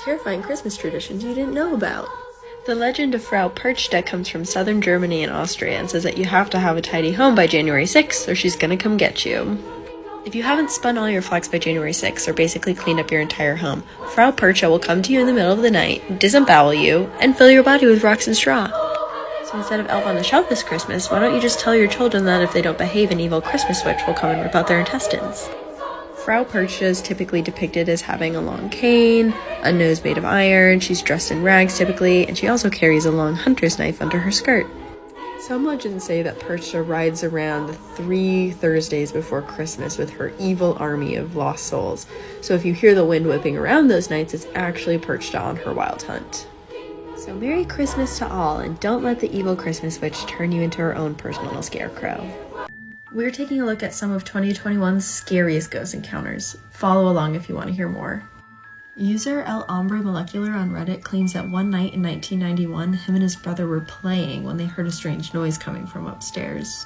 terrifying Christmas traditions you didn't know about. The legend of Frau Perchta comes from southern Germany and Austria and says that you have to have a tidy home by January 6th or she's gonna come get you. If you haven't spun all your flax by January 6th or basically cleaned up your entire home, Frau Perchta will come to you in the middle of the night, disembowel you, and fill your body with rocks and straw. So instead of Elf on the Shelf this Christmas, why don't you just tell your children that if they don't behave, an evil Christmas witch will come and rip out their intestines? Frau Perchta is typically depicted as having a long cane, a nose made of iron, she's dressed in rags typically, and she also carries a long hunter's knife under her skirt. Some legends say that Perchta rides around 3 Thursdays before Christmas with her evil army of lost souls. So if you hear the wind whipping around those nights, it's actually Perchta on her wild hunt. So Merry Christmas to all, and don't let the evil Christmas witch turn you into her own personal scarecrow. We're taking a look at some of 2021's scariest ghost encounters. Follow along if you want to hear more. User El Hombre Molecular on Reddit claims that one night in 1991, him and his brother were playing when they heard a strange noise coming from upstairs.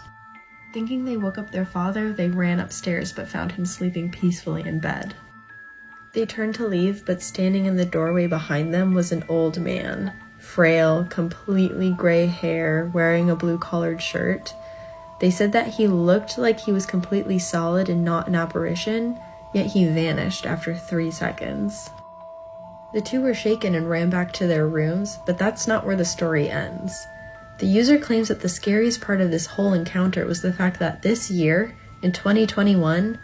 Thinking they woke up their father, they ran upstairs but found him sleeping peacefully in bed. They turned to leave, but standing in the doorway behind them was an old man, frail, completely gray hair, wearing a blue-collared shirt. They said that he looked like he was completely solid and not an apparition, yet he vanished after 3 seconds. The two were shaken and ran back to their rooms, but that's not where the story ends. The user claims that the scariest part of this whole encounter was the fact that this year, in 2021,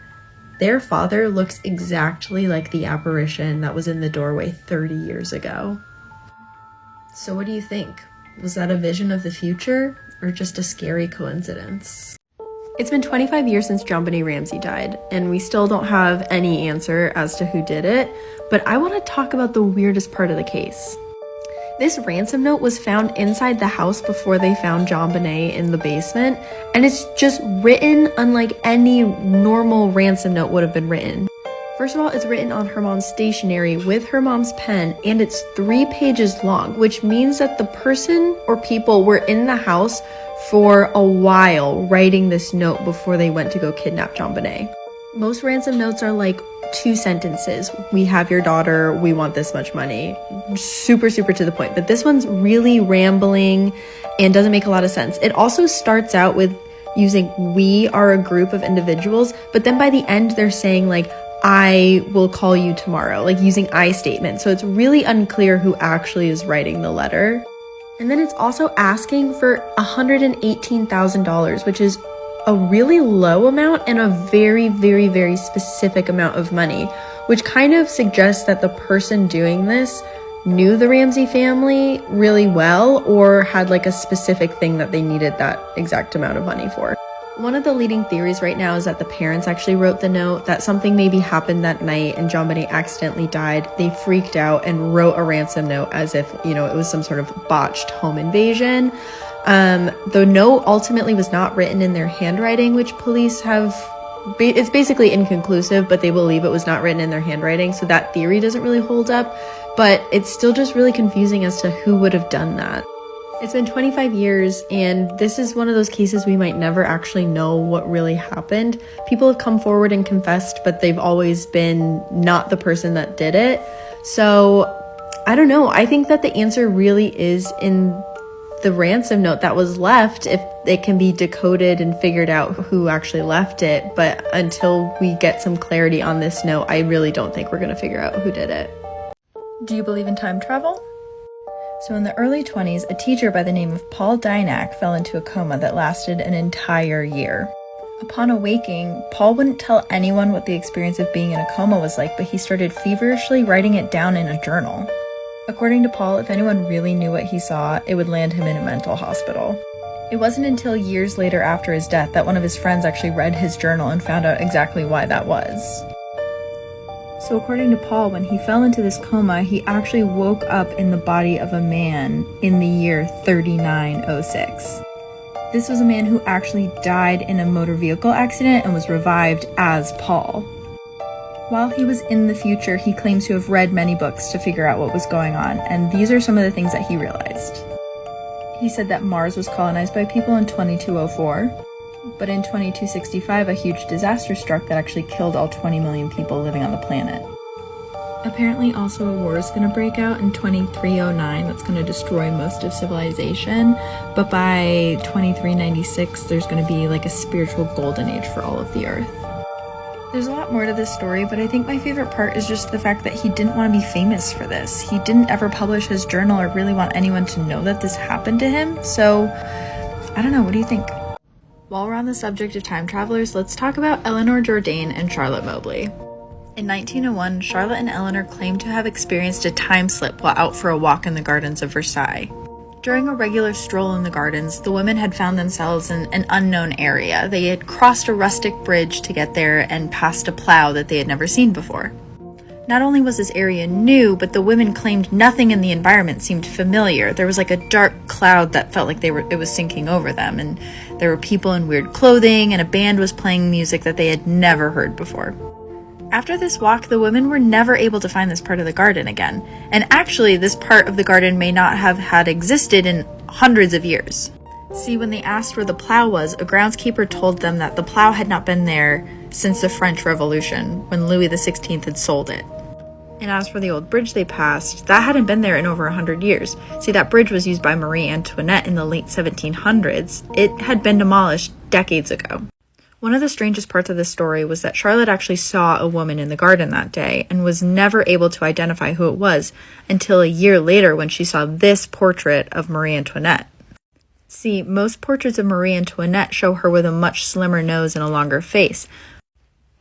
their father looks exactly like the apparition that was in the doorway 30 years ago. So what do you think? Was that a vision of the future, or just a scary coincidence? It's been 25 years since JonBenet Ramsey died, and we still don't have any answer as to who did it, but I want to talk about the weirdest part of the case. This ransom note was found inside the house before they found JonBenet in the basement, and it's just written unlike any normal ransom note would have been written. First of all, it's written on her mom's stationery with her mom's pen, and it's 3 pages long, which means that the person or people were in the house for a while writing this note before they went to go kidnap JonBenet. Most ransom notes are like 2 sentences. We have your daughter, we want this much money. Super to the point. But this one's really rambling and doesn't make a lot of sense. It also starts out with using "we are a group of individuals," but then by the end they're saying like, "I will call you tomorrow," like using I statements. So it's really unclear who actually is writing the letter. And then it's also asking for $118,000, which is a really low amount and a very specific amount of money, which kind of suggests that the person doing this knew the Ramsey family really well or had like a specific thing that they needed that exact amount of money for. One of the leading theories right now is that the parents actually wrote the note, that something maybe happened that night and JonBenet accidentally died. They freaked out and wrote a ransom note as if, it was some sort of botched home invasion. The note ultimately was not written in their handwriting, which police have, it's basically inconclusive, but they believe it was not written in their handwriting. So that theory doesn't really hold up, but it's still just really confusing as to who would have done that. It's been 25 years, and this is one of those cases we might never actually know what really happened. People have come forward and confessed, but they've always been not the person that did it. So, I don't know. I think that the answer really is in the ransom note that was left, if it can be decoded and figured out who actually left it. But until we get some clarity on this note, I really don't think we're going to figure out who did it. Do you believe in time travel? So in the early 20s, a teacher by the name of Paul Dynack fell into a coma that lasted an entire year. Upon awaking, Paul wouldn't tell anyone what the experience of being in a coma was like, but he started feverishly writing it down in a journal. According to Paul, if anyone really knew what he saw, it would land him in a mental hospital. It wasn't until years later after his death that one of his friends actually read his journal and found out exactly why that was. So according to Paul, when he fell into this coma, he actually woke up in the body of a man in the year 3906. This was a man who actually died in a motor vehicle accident and was revived as Paul. While he was in the future, he claims to have read many books to figure out what was going on, and these are some of the things that he realized. He said that Mars was colonized by people in 2204. But in 2265, a huge disaster struck that actually killed all 20 million people living on the planet. Apparently also a war is going to break out in 2309 that's going to destroy most of civilization, but by 2396 there's going to be like a spiritual golden age for all of the earth. There's a lot more to this story, but I think my favorite part is just the fact that he didn't want to be famous for this. He didn't ever publish his journal or really want anyone to know that this happened to him, so I don't know, what do you think? While we're on the subject of time travelers, let's talk about Eleanor Jourdain and Charlotte Mobley. In 1901, Charlotte and Eleanor claimed to have experienced a time slip while out for a walk in the gardens of Versailles. During a regular stroll in the gardens, the women had found themselves in an unknown area. They had crossed a rustic bridge to get there and passed a plow that they had never seen before. Not only was this area new, but the women claimed nothing in the environment seemed familiar. There was like a dark cloud that felt like it was sinking over them, and there were people in weird clothing, and a band was playing music that they had never heard before. After this walk, the women were never able to find this part of the garden again, and actually this part of the garden may not have had existed in hundreds of years. See, when they asked where the plow was, a groundskeeper told them that the plow had not been there since the French Revolution, when Louis XVI had sold it. And as for the old bridge they passed, that hadn't been there in over 100 years. See, that bridge was used by Marie Antoinette in the late 1700s. It had been demolished decades ago. One of the strangest parts of this story was that Charlotte actually saw a woman in the garden that day and was never able to identify who it was until a year later when she saw this portrait of Marie Antoinette. See, most portraits of Marie Antoinette show her with a much slimmer nose and a longer face,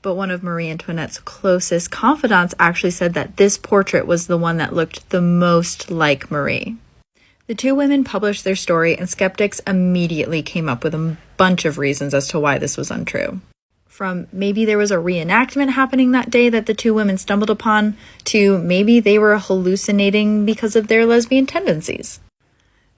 but one of Marie Antoinette's closest confidants actually said that this portrait was the one that looked the most like Marie. The two women published their story, and skeptics immediately came up with a bunch of reasons as to why this was untrue. From maybe there was a reenactment happening that day that the two women stumbled upon, to maybe they were hallucinating because of their lesbian tendencies.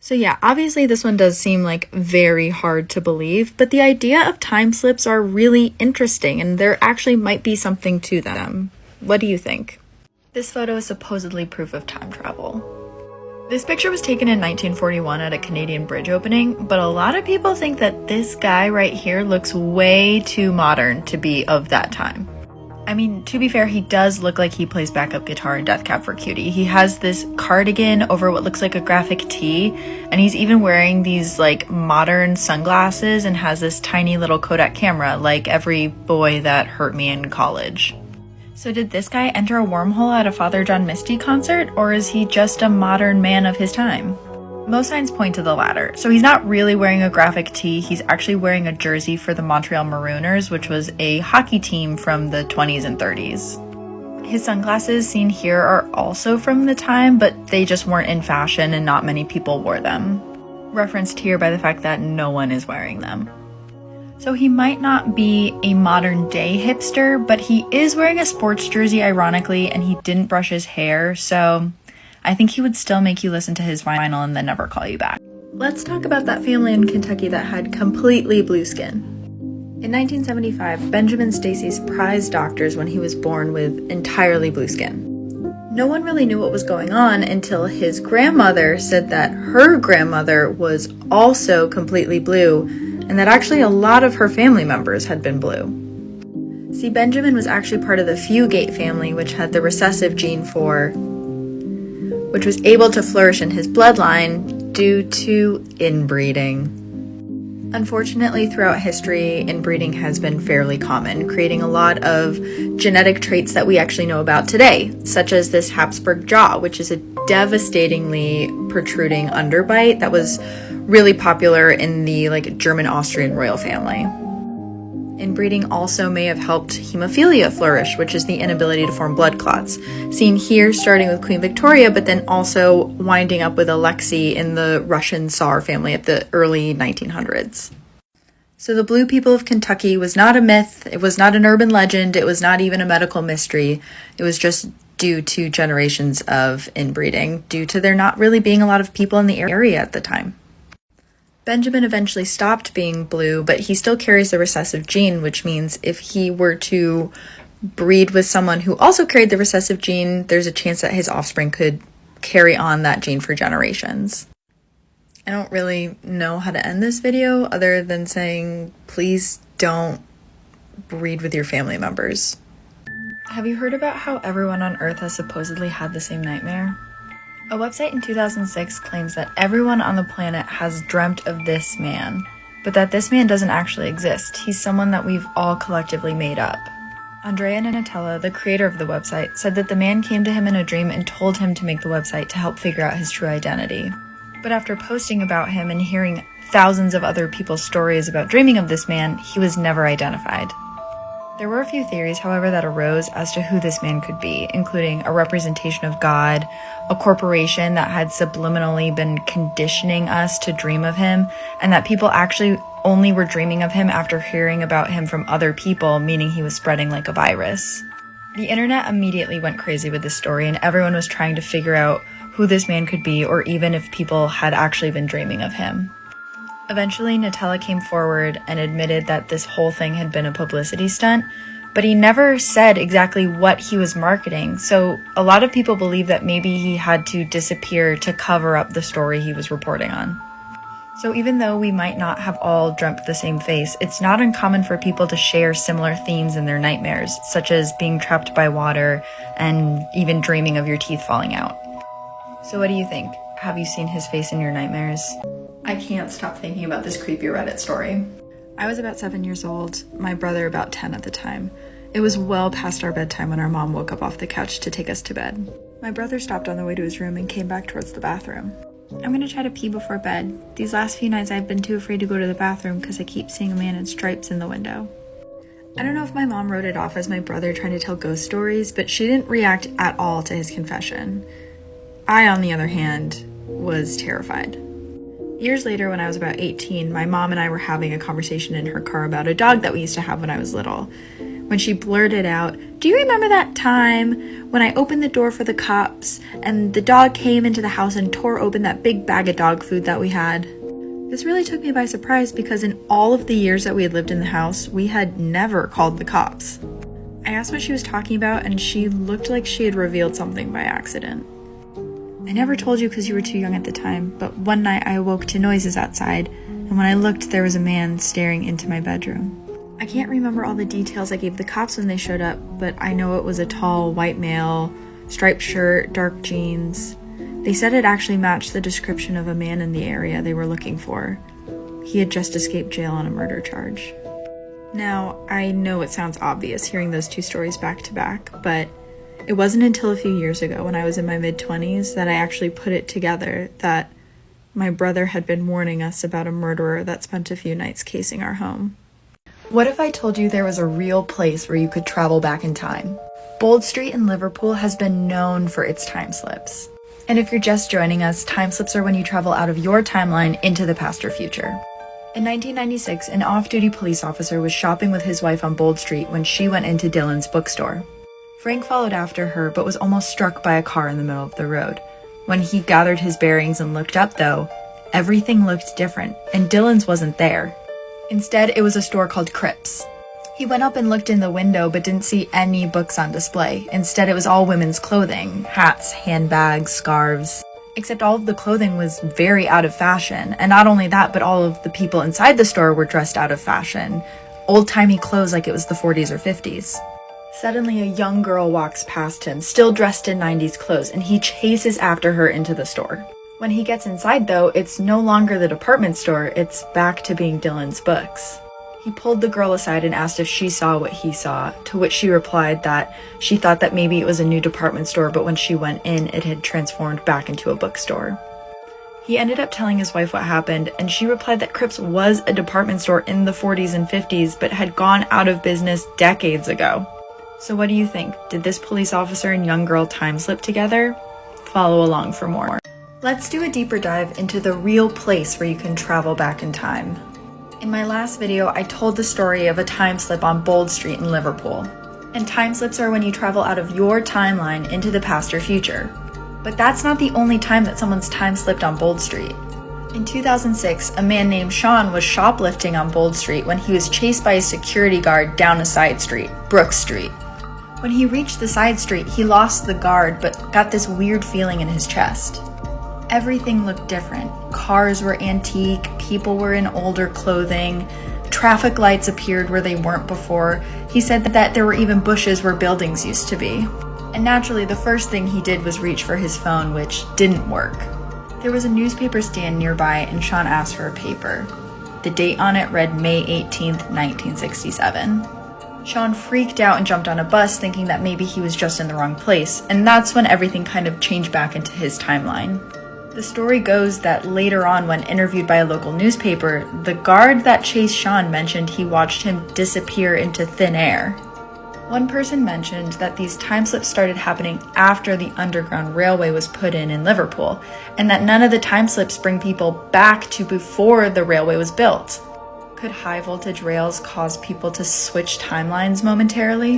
So yeah, obviously this one does seem like very hard to believe, but the idea of time slips are really interesting, and there actually might be something to them. What do you think? This photo is supposedly proof of time travel. This picture was taken in 1941 at a Canadian bridge opening, but a lot of people think that this guy right here looks way too modern to be of that time. I mean, to be fair, he does look like he plays backup guitar in Death Cab for Cutie. He has this cardigan over what looks like a graphic tee, and he's even wearing these like modern sunglasses and has this tiny little Kodak camera like every boy that hurt me in college. So did this guy enter a wormhole at a Father John Misty concert, or is he just a modern man of his time? Most signs point to the latter. So he's not really wearing a graphic tee, he's actually wearing a jersey for the Montreal Marooners, which was a hockey team from the 20s and 30s. His sunglasses seen here are also from the time, but they just weren't in fashion and not many people wore them. Referenced here by the fact that no one is wearing them. So he might not be a modern day hipster, but he is wearing a sports jersey ironically, and he didn't brush his hair, so I think he would still make you listen to his vinyl and then never call you back. Let's talk about that family in Kentucky that had completely blue skin. In 1975, Benjamin Stacy surprised doctors when he was born with entirely blue skin. No one really knew what was going on until his grandmother said that her grandmother was also completely blue, and that actually a lot of her family members had been blue. See, Benjamin was actually part of the Fugate family, which had the recessive gene which was able to flourish in his bloodline due to inbreeding. Unfortunately, throughout history, inbreeding has been fairly common, creating a lot of genetic traits that we actually know about today, such as this Habsburg jaw, which is a devastatingly protruding underbite that was really popular in the German-Austrian royal family. Inbreeding also may have helped hemophilia flourish, which is the inability to form blood clots, seen here starting with Queen Victoria, but then also winding up with Alexei in the Russian Tsar family at the early 1900s. So the blue people of Kentucky was not a myth, it was not an urban legend, it was not even a medical mystery, it was just due to generations of inbreeding, due to there not really being a lot of people in the area at the time. Benjamin eventually stopped being blue, but he still carries the recessive gene, which means if he were to breed with someone who also carried the recessive gene, there's a chance that his offspring could carry on that gene for generations. I don't really know how to end this video other than saying, please don't breed with your family members. Have you heard about how everyone on Earth has supposedly had the same nightmare? A website in 2006 claims that everyone on the planet has dreamt of this man, but that this man doesn't actually exist. He's someone that we've all collectively made up. Andrea Nutella, the creator of the website, said that the man came to him in a dream and told him to make the website to help figure out his true identity. But after posting about him and hearing thousands of other people's stories about dreaming of this man, he was never identified. There were a few theories, however, that arose as to who this man could be, including a representation of God, a corporation that had subliminally been conditioning us to dream of him, and that people actually only were dreaming of him after hearing about him from other people, meaning he was spreading like a virus. The internet immediately went crazy with this story, and everyone was trying to figure out who this man could be, or even if people had actually been dreaming of him. Eventually, Nutella came forward and admitted that this whole thing had been a publicity stunt, but he never said exactly what he was marketing, so a lot of people believe that maybe he had to disappear to cover up the story he was reporting on. So even though we might not have all dreamt the same face, it's not uncommon for people to share similar themes in their nightmares, such as being trapped by water and even dreaming of your teeth falling out. So what do you think? Have you seen his face in your nightmares? I can't stop thinking about this creepy Reddit story. I was about 7 years old, my brother about 10 at the time. It was well past our bedtime when our mom woke up off the couch to take us to bed. My brother stopped on the way to his room and came back towards the bathroom. I'm gonna try to pee before bed. These last few nights I've been too afraid to go to the bathroom because I keep seeing a man in stripes in the window. I don't know if my mom wrote it off as my brother trying to tell ghost stories, but she didn't react at all to his confession. I, on the other hand, was terrified. Years later, when I was about 18, my mom and I were having a conversation in her car about a dog that we used to have when I was little. When she blurted out, "Do you remember that time when I opened the door for the cops and the dog came into the house and tore open that big bag of dog food that we had?" This really took me by surprise because in all of the years that we had lived in the house, we had never called the cops. I asked what she was talking about and she looked like she had revealed something by accident. "I never told you because you were too young at the time, but one night I awoke to noises outside, and when I looked, there was a man staring into my bedroom." I can't remember all the details I gave the cops when they showed up, but I know it was a tall, white male, striped shirt, dark jeans. They said it actually matched the description of a man in the area they were looking for. He had just escaped jail on a murder charge. Now, I know it sounds obvious hearing those two stories back to back, but it wasn't until a few years ago when I was in my mid-20s that I actually put it together that my brother had been warning us about a murderer that spent a few nights casing our home. What if I told you there was a real place where you could travel back in time? Bold Street in Liverpool has been known for its time slips. And if you're just joining us, time slips are when you travel out of your timeline into the past or future. In 1996, an off-duty police officer was shopping with his wife on Bold Street when she went into Dylan's bookstore. Frank followed after her, but was almost struck by a car in the middle of the road. When he gathered his bearings and looked up, though, everything looked different, and Dylan's wasn't there. Instead, it was a store called Cripps. He went up and looked in the window, but didn't see any books on display. Instead, it was all women's clothing, hats, handbags, scarves. Except all of the clothing was very out of fashion, and not only that, but all of the people inside the store were dressed out of fashion. Old-timey clothes like it was the 40s or 50s. Suddenly, a young girl walks past him, still dressed in 90s clothes, and he chases after her into the store. When he gets inside, though, it's no longer the department store, it's back to being Dylan's books. He pulled the girl aside and asked if she saw what he saw, to which she replied that she thought that maybe it was a new department store, but when she went in, it had transformed back into a bookstore. He ended up telling his wife what happened, and she replied that Cripps was a department store in the 40s and 50s, but had gone out of business decades ago. So what do you think? Did this police officer and young girl time slip together? Follow along for more. Let's do a deeper dive into the real place where you can travel back in time. In my last video, I told the story of a time slip on Bold Street in Liverpool. And time slips are when you travel out of your timeline into the past or future. But that's not the only time that someone's time slipped on Bold Street. In 2006, a man named Sean was shoplifting on Bold Street when he was chased by a security guard down a side street, Brook Street. When he reached the side street, he lost the guard but got this weird feeling in his chest. Everything looked different. Cars were antique, people were in older clothing, Traffic lights appeared where they weren't before. He said that there were even bushes where buildings used to be. And naturally, the first thing he did was reach for his phone, which didn't work. There was a newspaper stand nearby, and Sean asked for a paper. The date on it read May 18th, 1967. Sean freaked out and jumped on a bus, thinking that maybe he was just in the wrong place, and that's when everything kind of changed back into his timeline. The story goes that later on, when interviewed by a local newspaper, the guard that chased Sean mentioned he watched him disappear into thin air. One person mentioned that these time slips started happening after the Underground Railway was put in Liverpool, and that none of the time slips bring people back to before the railway was built. Could high voltage rails cause people to switch timelines momentarily?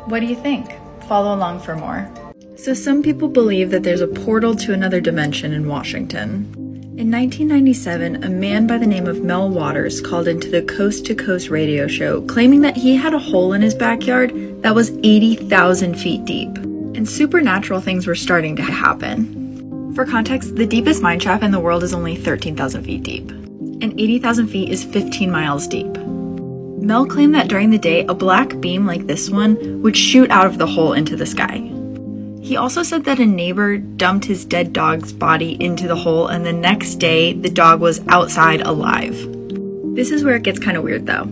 What do you think? Follow along for more. So some people believe that there's a portal to another dimension in Washington. In 1997, a man by the name of Mel Waters called into the Coast to Coast radio show claiming that he had a hole in his backyard that was 80,000 feet deep, and supernatural things were starting to happen. For context, the deepest mine shaft in the world is only 13,000 feet deep, and 80,000 feet is 15 miles deep. Mel claimed that during the day, a black beam like this one would shoot out of the hole into the sky. He also said that a neighbor dumped his dead dog's body into the hole, and the next day, the dog was outside alive. This is where it gets kind of weird though.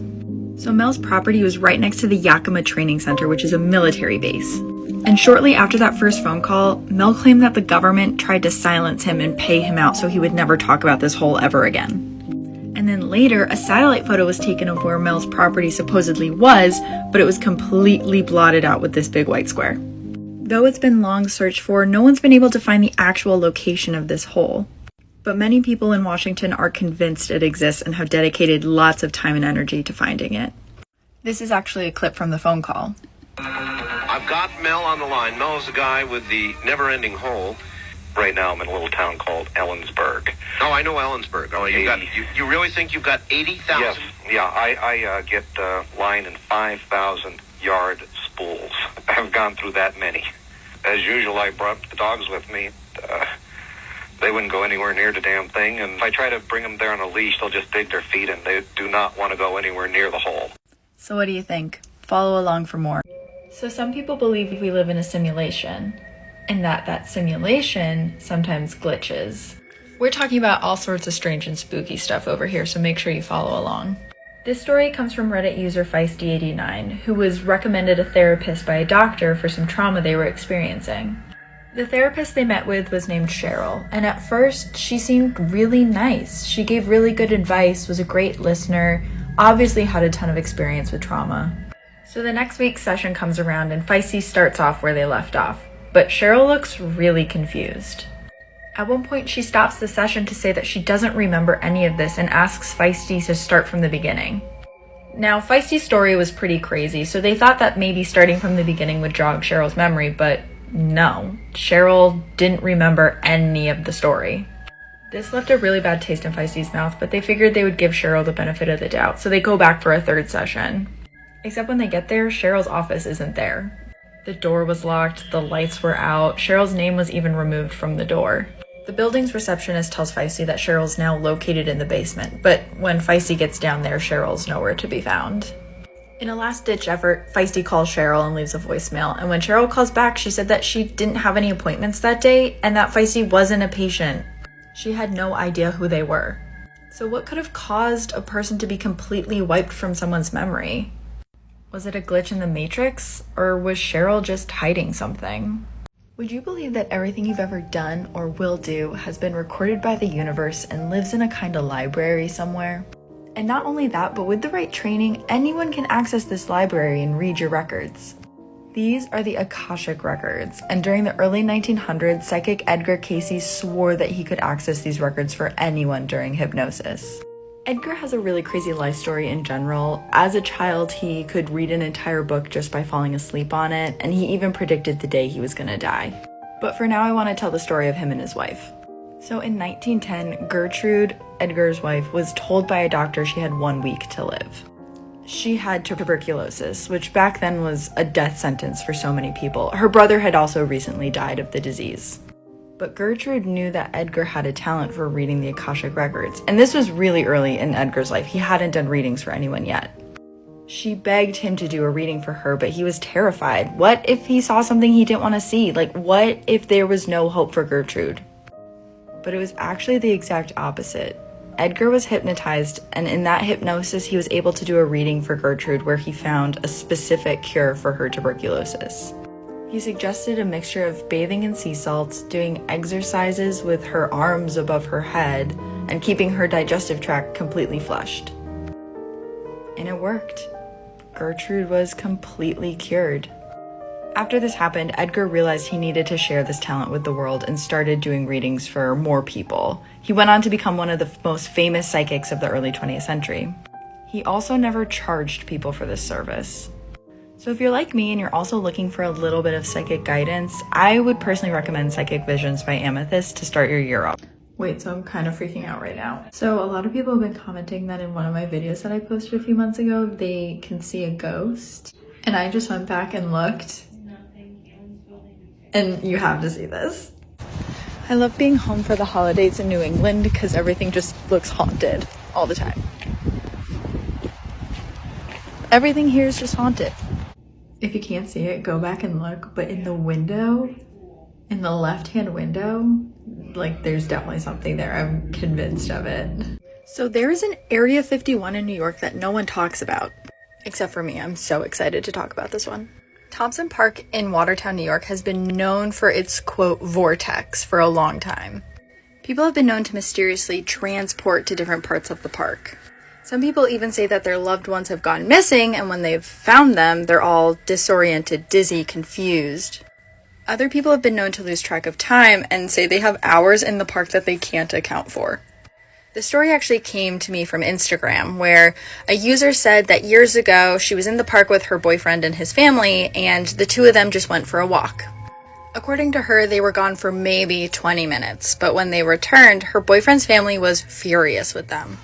So Mel's property was right next to the Yakima Training Center, which is a military base. And shortly after that first phone call, Mel claimed that the government tried to silence him and pay him out so he would never talk about this hole ever again. And then later, a satellite photo was taken of where Mel's property supposedly was, but it was completely blotted out with this big white square. Though it's been long searched for, no one's been able to find the actual location of this hole. But many people in Washington are convinced it exists and have dedicated lots of time and energy to finding it. This is actually a clip from the phone call. I've got Mel on the line. Mel's the guy with the never-ending hole. Right now I'm in a little town called Ellensburg. Oh, I know Ellensburg. Oh, you really think you've got 80,000? Yes, yeah, I get line in 5,000 yard spools. I've gone through that many. As usual, I brought the dogs with me. They wouldn't go anywhere near the damn thing, and if I try to bring them there on a leash, they'll just dig their feet in. They do not want to go anywhere near the hole. So what do you think? Follow along for more. So some people believe we live in a simulation, and that simulation sometimes glitches. We're talking about all sorts of strange and spooky stuff over here, so make sure you follow along. This story comes from Reddit user Feisty89, who was recommended a therapist by a doctor for some trauma they were experiencing. The therapist they met with was named Cheryl, and at first, she seemed really nice. She gave really good advice, was a great listener, obviously had a ton of experience with trauma. So the next week's session comes around and Feisty starts off where they left off, but Cheryl looks really confused. At one point, she stops the session to say that she doesn't remember any of this and asks Feisty to start from the beginning. Now, Feisty's story was pretty crazy, so they thought that maybe starting from the beginning would jog Cheryl's memory, but no, Cheryl didn't remember any of the story. This left a really bad taste in Feisty's mouth, but they figured they would give Cheryl the benefit of the doubt, so they go back for a third session. Except when they get there, Cheryl's office isn't there. The door was locked, the lights were out, Cheryl's name was even removed from the door. The building's receptionist tells Feisty that Cheryl's now located in the basement, but when Feisty gets down there, Cheryl's nowhere to be found. In a last-ditch effort, Feisty calls Cheryl and leaves a voicemail, and when Cheryl calls back, she said that she didn't have any appointments that day, and that Feisty wasn't a patient. She had no idea who they were. So what could have caused a person to be completely wiped from someone's memory? Was it a glitch in the Matrix, or was Cheryl just hiding something? Would you believe that everything you've ever done or will do has been recorded by the universe and lives in a kind of library somewhere? And not only that, but with the right training, anyone can access this library and read your records. These are the Akashic records, and during the early 1900s, psychic Edgar Cayce swore that he could access these records for anyone during hypnosis. Edgar has a really crazy life story in general. As a child, he could read an entire book just by falling asleep on it, and he even predicted the day he was gonna die. But for now, I want to tell the story of him and his wife. So in 1910, Gertrude, Edgar's wife, was told by a doctor she had 1 week to live. She had tuberculosis, which back then was a death sentence for so many people. Her brother had also recently died of the disease. But Gertrude knew that Edgar had a talent for reading the Akashic records, and this was really early in Edgar's life. He hadn't done readings for anyone yet. She begged him to do a reading for her, but he was terrified. What if he saw something he didn't want to see? Like, what if there was no hope for Gertrude? But it was actually the exact opposite. Edgar was hypnotized, and in that hypnosis, he was able to do a reading for Gertrude where he found a specific cure for her tuberculosis. He suggested a mixture of bathing in sea salt, doing exercises with her arms above her head, and keeping her digestive tract completely flushed. And it worked. Gertrude was completely cured. After this happened, Edgar realized he needed to share this talent with the world and started doing readings for more people. He went on to become one of the most famous psychics of the early 20th century. He also never charged people for this service. So if you're like me and you're also looking for a little bit of psychic guidance, I would personally recommend Psychic Visions by Amethyst to start your year off. Wait, so I'm kind of freaking out right now. So a lot of people have been commenting that in one of my videos that I posted a few months ago, they can see a ghost. And I just went back and looked. And you have to see this. I love being home for the holidays in New England because everything just looks haunted all the time. Everything here is just haunted. If you can't see it, go back and look. But in the window, in the left-hand window, like there's definitely something there. I'm convinced of it. So there's an Area 51 in New York that no one talks about. Except for me. I'm so excited to talk about this one. Thompson Park in Watertown, New York has been known for its, quote, vortex for a long time. People have been known to mysteriously transport to different parts of the park. Some people even say that their loved ones have gone missing, and when they've found them, they're all disoriented, dizzy, confused. Other people have been known to lose track of time and say they have hours in the park that they can't account for. The story actually came to me from Instagram, where a user said that years ago she was in the park with her boyfriend and his family, and the two of them just went for a walk. According to her, they were gone for maybe 20 minutes, but when they returned, her boyfriend's family was furious with them.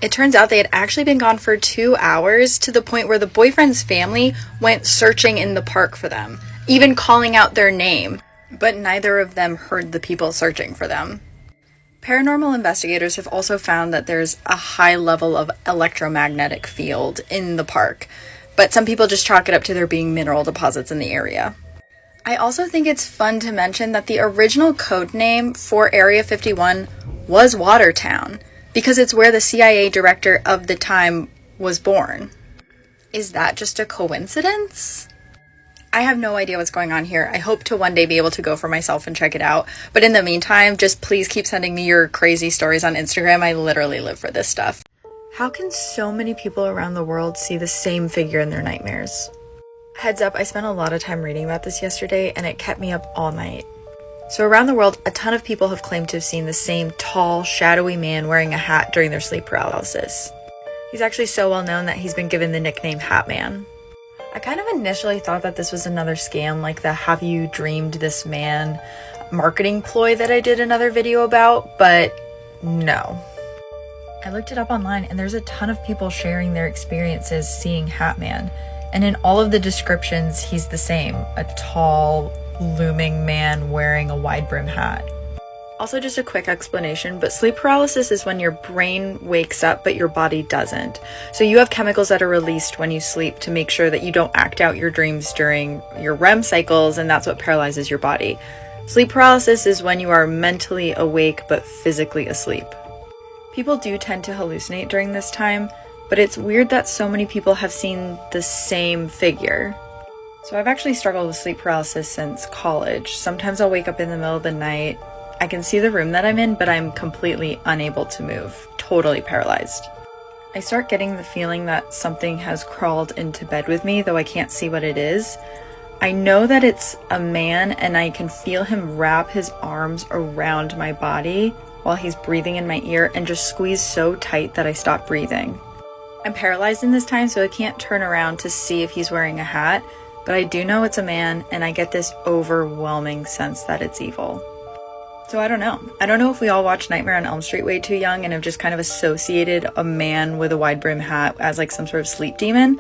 It turns out they had actually been gone for 2 hours, to the point where the boyfriend's family went searching in the park for them, even calling out their name, but neither of them heard the people searching for them. Paranormal investigators have also found that there's a high level of electromagnetic field in the park, but some people just chalk it up to there being mineral deposits in the area. I also think it's fun to mention that the original code name for Area 51 was Watertown, because it's where the CIA director of the time was born. Is that just a coincidence? I have no idea what's going on here. I hope to one day be able to go for myself and check it out. But in the meantime, just please keep sending me your crazy stories on Instagram. I literally live for this stuff. How can so many people around the world see the same figure in their nightmares? Heads up, I spent a lot of time reading about this yesterday, and it kept me up all night. So around the world, a ton of people have claimed to have seen the same tall, shadowy man wearing a hat during their sleep paralysis. He's actually so well known that he's been given the nickname Hat Man. I kind of initially thought that this was another scam, like the Have You Dreamed This Man marketing ploy that I did another video about, but no. I looked it up online, and there's a ton of people sharing their experiences seeing Hat Man. And in all of the descriptions, he's the same, a tall, looming man wearing a wide brim hat. Also, just a quick explanation, but sleep paralysis is when your brain wakes up but your body doesn't. So you have chemicals that are released when you sleep to make sure that you don't act out your dreams during your REM cycles, and that's what paralyzes your body. Sleep paralysis is when you are mentally awake but physically asleep. People do tend to hallucinate during this time, but it's weird that so many people have seen the same figure. So I've actually struggled with sleep paralysis since college. Sometimes I'll wake up in the middle of the night. I can see the room that I'm in, but I'm completely unable to move, totally paralyzed. I start getting the feeling that something has crawled into bed with me, though I can't see what it is. I know that it's a man, and I can feel him wrap his arms around my body while he's breathing in my ear and just squeeze so tight that I stop breathing. I'm paralyzed in this time, so I can't turn around to see if he's wearing a hat, but I do know it's a man, and I get this overwhelming sense that it's evil. So I don't know. I don't know if we all watched Nightmare on Elm Street way too young and have just kind of associated a man with a wide brim hat as like some sort of sleep demon,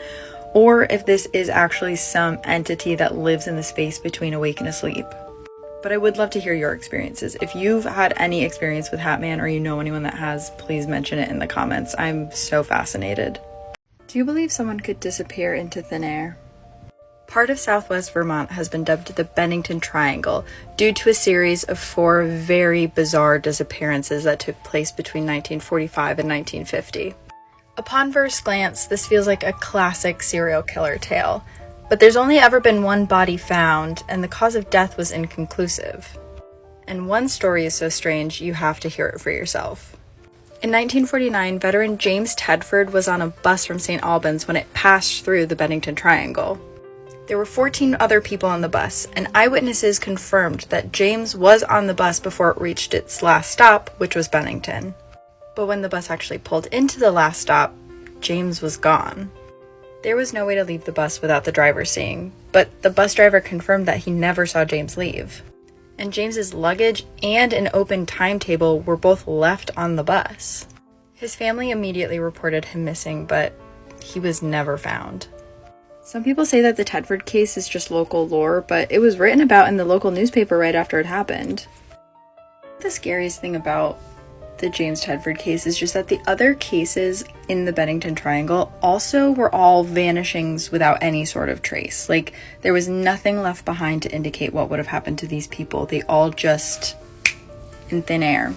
or if this is actually some entity that lives in the space between awake and asleep. But I would love to hear your experiences. If you've had any experience with Hatman or you know anyone that has, please mention it in the comments. I'm so fascinated. Do you believe someone could disappear into thin air? Part of southwest Vermont has been dubbed the Bennington Triangle due to a series of 4 very bizarre disappearances that took place between 1945 and 1950. Upon first glance, this feels like a classic serial killer tale. But there's only ever been one body found, and the cause of death was inconclusive. And one story is so strange, you have to hear it for yourself. In 1949, veteran James Tedford was on a bus from St. Albans when it passed through the Bennington Triangle. There were 14 other people on the bus, and eyewitnesses confirmed that James was on the bus before it reached its last stop, which was Bennington. But when the bus actually pulled into the last stop, James was gone. There was no way to leave the bus without the driver seeing, but the bus driver confirmed that he never saw James leave. And James's luggage and an open timetable were both left on the bus. His family immediately reported him missing, but he was never found. Some people say that the Tedford case is just local lore, but it was written about in the local newspaper right after it happened. The scariest thing about the James Tedford case is just that the other cases in the Bennington Triangle also were all vanishings without any sort of trace. Like, there was nothing left behind to indicate what would have happened to these people. They all just in thin air.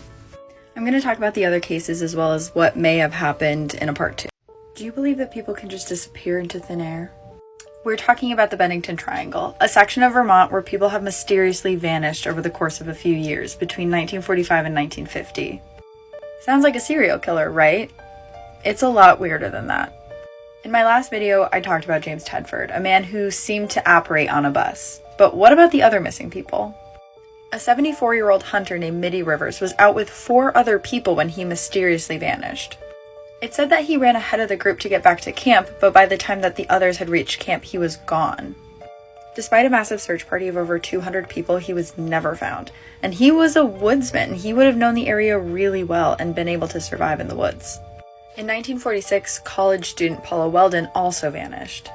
I'm going to talk about the other cases as well as what may have happened in a part 2. Do you believe that people can just disappear into thin air? We're talking about the Bennington Triangle, a section of Vermont where people have mysteriously vanished over the course of a few years between 1945 and 1950. Sounds like a serial killer, right? It's a lot weirder than that. In my last video, I talked about James Tedford, a man who seemed to apparate on a bus. But what about the other missing people? A 74-year-old hunter named Mitty Rivers was out with 4 other people when he mysteriously vanished. It said that he ran ahead of the group to get back to camp, but by the time that the others had reached camp, he was gone. Despite a massive search party of over 200 people, he was never found. And he was a woodsman. He would have known the area really well and been able to survive in the woods. In 1946, college student Paula Weldon also vanished.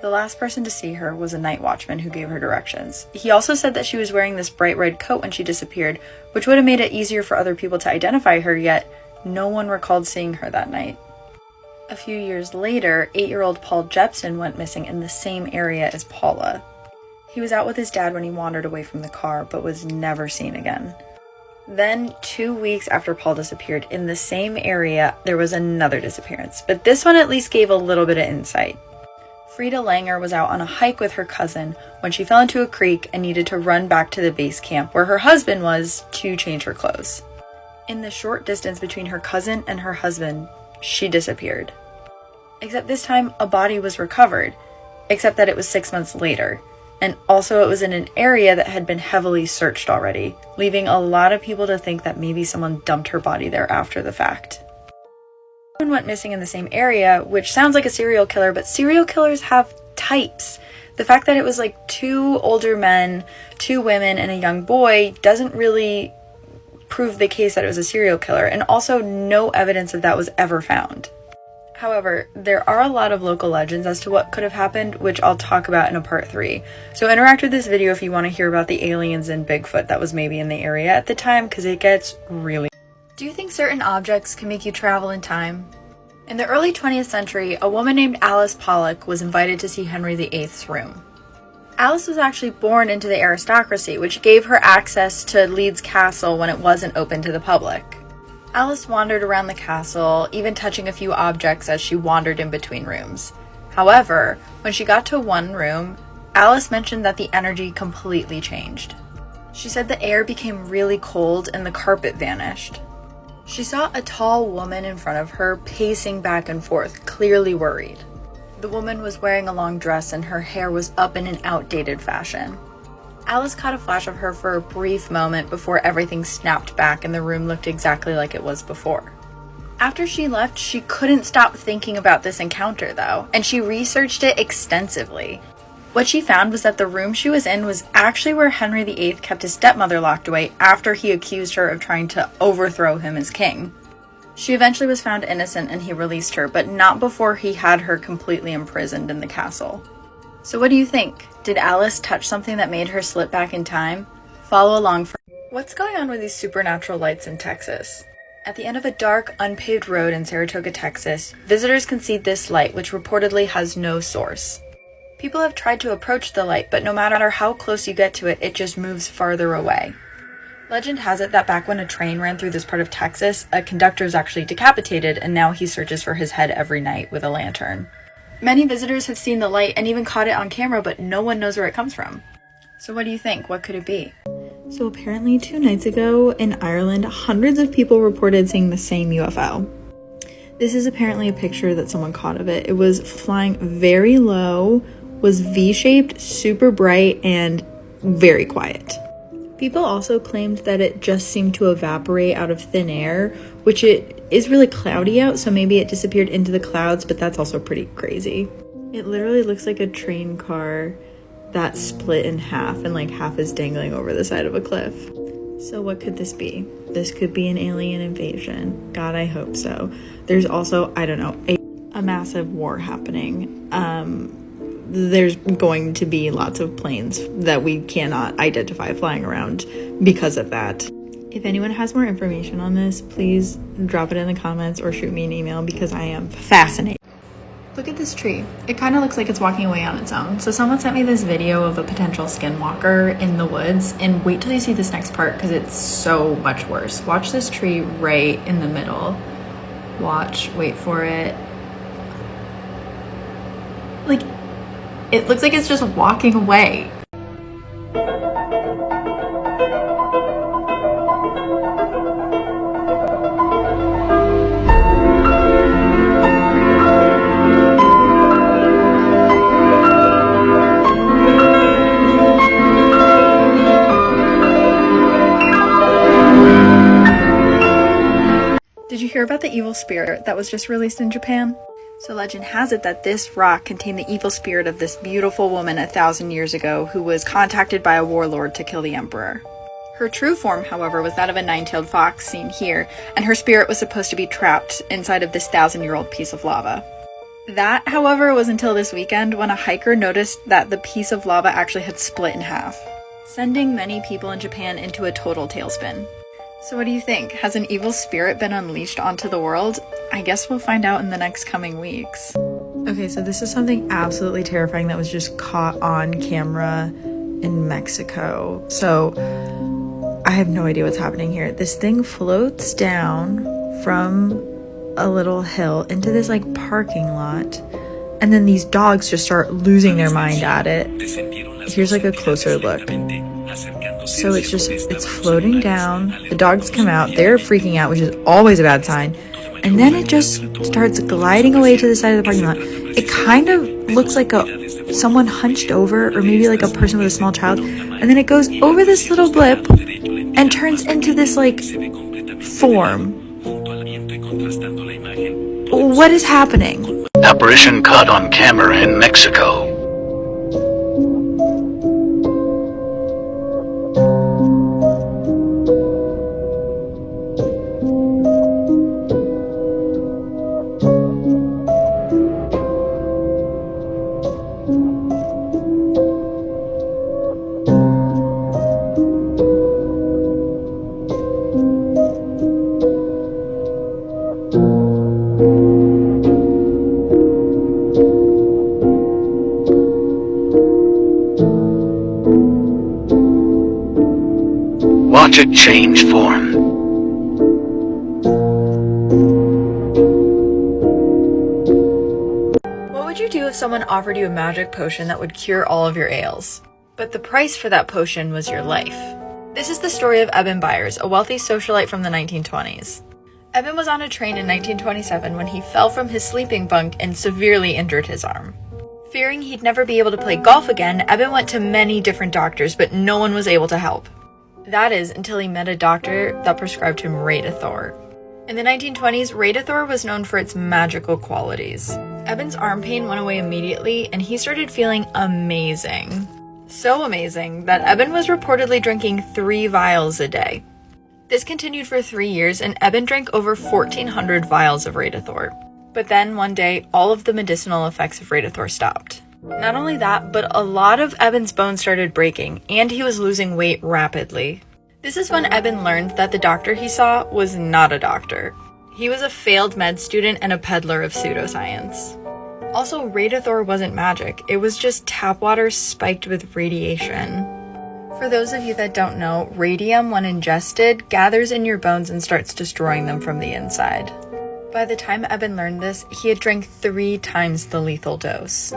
The last person to see her was a night watchman who gave her directions. He also said that she was wearing this bright red coat when she disappeared, which would have made it easier for other people to identify her, yet no one recalled seeing her that night. A few years later, 8-year-old Paul Jepson went missing in the same area as Paula. He was out with his dad when he wandered away from the car, but was never seen again. Then, 2 weeks after Paul disappeared, in the same area, there was another disappearance, but this one at least gave a little bit of insight. Frida Langer was out on a hike with her cousin when she fell into a creek and needed to run back to the base camp where her husband was to change her clothes. In the short distance between her cousin and her husband, she disappeared. Except this time, a body was recovered, except that it was 6 months later. And also it was in an area that had been heavily searched already, leaving a lot of people to think that maybe someone dumped her body there after the fact. Someone went missing in the same area, which sounds like a serial killer, but serial killers have types. The fact that it was like 2 older men, 2 women, and a young boy doesn't really prove the case that it was a serial killer, and also no evidence of that was ever found. However, there are a lot of local legends as to what could have happened, which I'll talk about in a part 3. So interact with this video if you want to hear about the aliens and Bigfoot that was maybe in the area at the time, because it gets really... Do you think certain objects can make you travel in time? In the early 20th century, a woman named Alice Pollock was invited to see Henry VIII's room. Alice was actually born into the aristocracy, which gave her access to Leeds Castle when it wasn't open to the public. Alice wandered around the castle, even touching a few objects as she wandered in between rooms. However, when she got to one room, Alice mentioned that the energy completely changed. She said the air became really cold and the carpet vanished. She saw a tall woman in front of her pacing back and forth, clearly worried. The woman was wearing a long dress and her hair was up in an outdated fashion. Alice caught a flash of her for a brief moment before everything snapped back and the room looked exactly like it was before. After she left, she couldn't stop thinking about this encounter though, and she researched it extensively. What she found was that the room she was in was actually where Henry VIII kept his stepmother locked away after he accused her of trying to overthrow him as king. She eventually was found innocent and he released her, but not before he had her completely imprisoned in the castle. So what do you think? Did Alice touch something that made her slip back in time? Follow along for what's going on with these supernatural lights in Texas. At the end of a dark, unpaved road in Saratoga, Texas, visitors can see this light, which reportedly has no source. People have tried to approach the light, but no matter how close you get to it, it just moves farther away. Legend has it that back when a train ran through this part of Texas, a conductor was actually decapitated, and now he searches for his head every night with a lantern. Many visitors have seen the light and even caught it on camera, but no one knows where it comes from. So what do you think? What could it be? So apparently 2 nights ago in Ireland, hundreds of people reported seeing the same UFO. This is apparently a picture that someone caught of it. It was flying very low, was V-shaped, super bright, and very quiet. People also claimed that it just seemed to evaporate out of thin air, which it is really cloudy out, so maybe it disappeared into the clouds, but that's also pretty crazy. It literally looks like a train car that split in half and like half is dangling over the side of a cliff. So what could this be? This could be an alien invasion. God, I hope so. There's also, I don't know, a massive war happening. There's going to be lots of planes that we cannot identify flying around because of that. If anyone has more information on this, please drop it in the comments or shoot me an email because I am fascinated. Look at this tree. It kind of looks like it's walking away on its own. So someone sent me this video of a potential skinwalker in the woods, and wait till you see this next part because it's so much worse. Watch this tree right in the middle. Watch, wait for it. Like, it looks like it's just walking away. Did you hear about the evil spirit that was just released in Japan? So legend has it that this rock contained the evil spirit of this beautiful woman 1,000 years ago who was contacted by a warlord to kill the emperor. Her true form, however, was that of a 9-tailed fox seen here, and her spirit was supposed to be trapped inside of this 1,000-year-old piece of lava. That, however, was until this weekend when a hiker noticed that the piece of lava actually had split in half, sending many people in Japan into a total tailspin. So what do you think? Has an evil spirit been unleashed onto the world? I guess we'll find out in the next coming weeks. Okay, so this is something absolutely terrifying that was just caught on camera in Mexico. So I have no idea what's happening here. This thing floats down from a little hill into this like parking lot, and then these dogs just start losing their mind at it. Here's like a closer look. So it's floating down, the dogs come out, they're freaking out, which is always a bad sign, and then it just starts gliding away to the side of the parking lot. It kind of looks like someone hunched over, or maybe like a person with a small child, and then it goes over this little blip and turns into this like form. What is happening? Apparition caught on camera in Mexico. Watch it change form. What would you do if someone offered you a magic potion that would cure all of your ails? But the price for that potion was your life. This is the story of Eben Byers, a wealthy socialite from the 1920s. Eben was on a train in 1927 when he fell from his sleeping bunk and severely injured his arm. Fearing he'd never be able to play golf again, Eben went to many different doctors, but no one was able to help. That is, until he met a doctor that prescribed him Radithor. In the 1920s, Radithor was known for its magical qualities. Eben's arm pain went away immediately, and he started feeling amazing. So amazing that Eben was reportedly drinking 3 vials a day. This continued for 3 years, and Eben drank over 1,400 vials of Radithor. But then, one day, all of the medicinal effects of Radithor stopped. Not only that, but a lot of Eben's bones started breaking, and he was losing weight rapidly. This is when Eben learned that the doctor he saw was not a doctor. He was a failed med student and a peddler of pseudoscience. Also, Radithor wasn't magic. It was just tap water spiked with radiation. For those of you that don't know, radium, when ingested, gathers in your bones and starts destroying them from the inside. By the time Eben learned this, he had drank 3 times the lethal dose.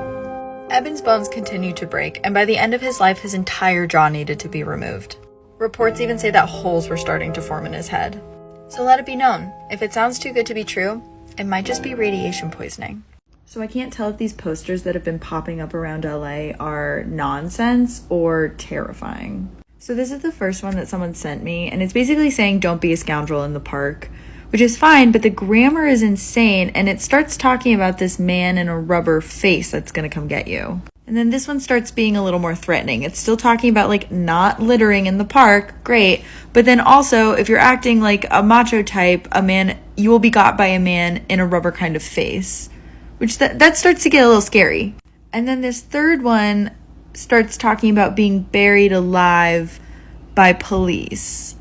Eben's bones continued to break, and by the end of his life, his entire jaw needed to be removed. Reports even say that holes were starting to form in his head. So let it be known, if it sounds too good to be true, it might just be radiation poisoning. So I can't tell if these posters that have been popping up around LA are nonsense or terrifying. So this is the first one that someone sent me, and it's basically saying don't be a scoundrel in the park, which is fine, but the grammar is insane, and it starts talking about this man in a rubber face that's gonna come get you. And then this one starts being a little more threatening. It's still talking about like not littering in the park, great, but then also if you're acting like a macho type, you will be got by a man in a rubber kind of face, which that starts to get a little scary. And then this third one starts talking about being buried alive by police.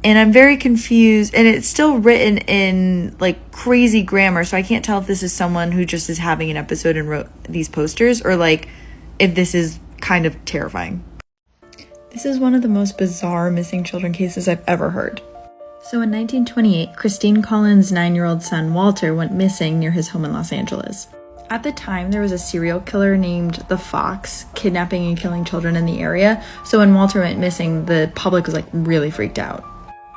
And I'm very confused, and it's still written in like crazy grammar, so I can't tell if this is someone who just is having an episode and wrote these posters, or like if this is kind of terrifying. This is one of the most bizarre missing children cases I've ever heard. So in 1928, Christine Collins' 9-year-old son Walter went missing near his home in Los Angeles. At the time, there was a serial killer named the Fox kidnapping and killing children in the area, so when Walter went missing, the public was like really freaked out.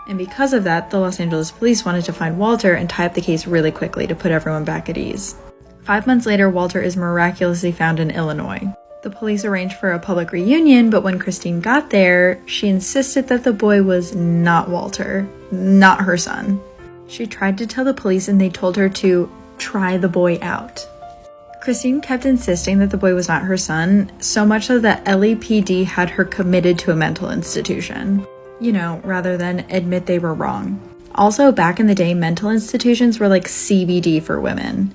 And because of that, the Los Angeles police wanted to find Walter and tie up the case really quickly to put everyone back at ease. 5 months later, Walter is miraculously found in Illinois. The police arranged for a public reunion, but when Christine got there, she insisted that the boy was not Walter, not her son. She tried to tell the police and they told her to try the boy out. Christine kept insisting that the boy was not her son, so much so that LAPD had her committed to a mental institution. You know, rather than admit they were wrong. Also, back in the day, mental institutions were like CBD for women.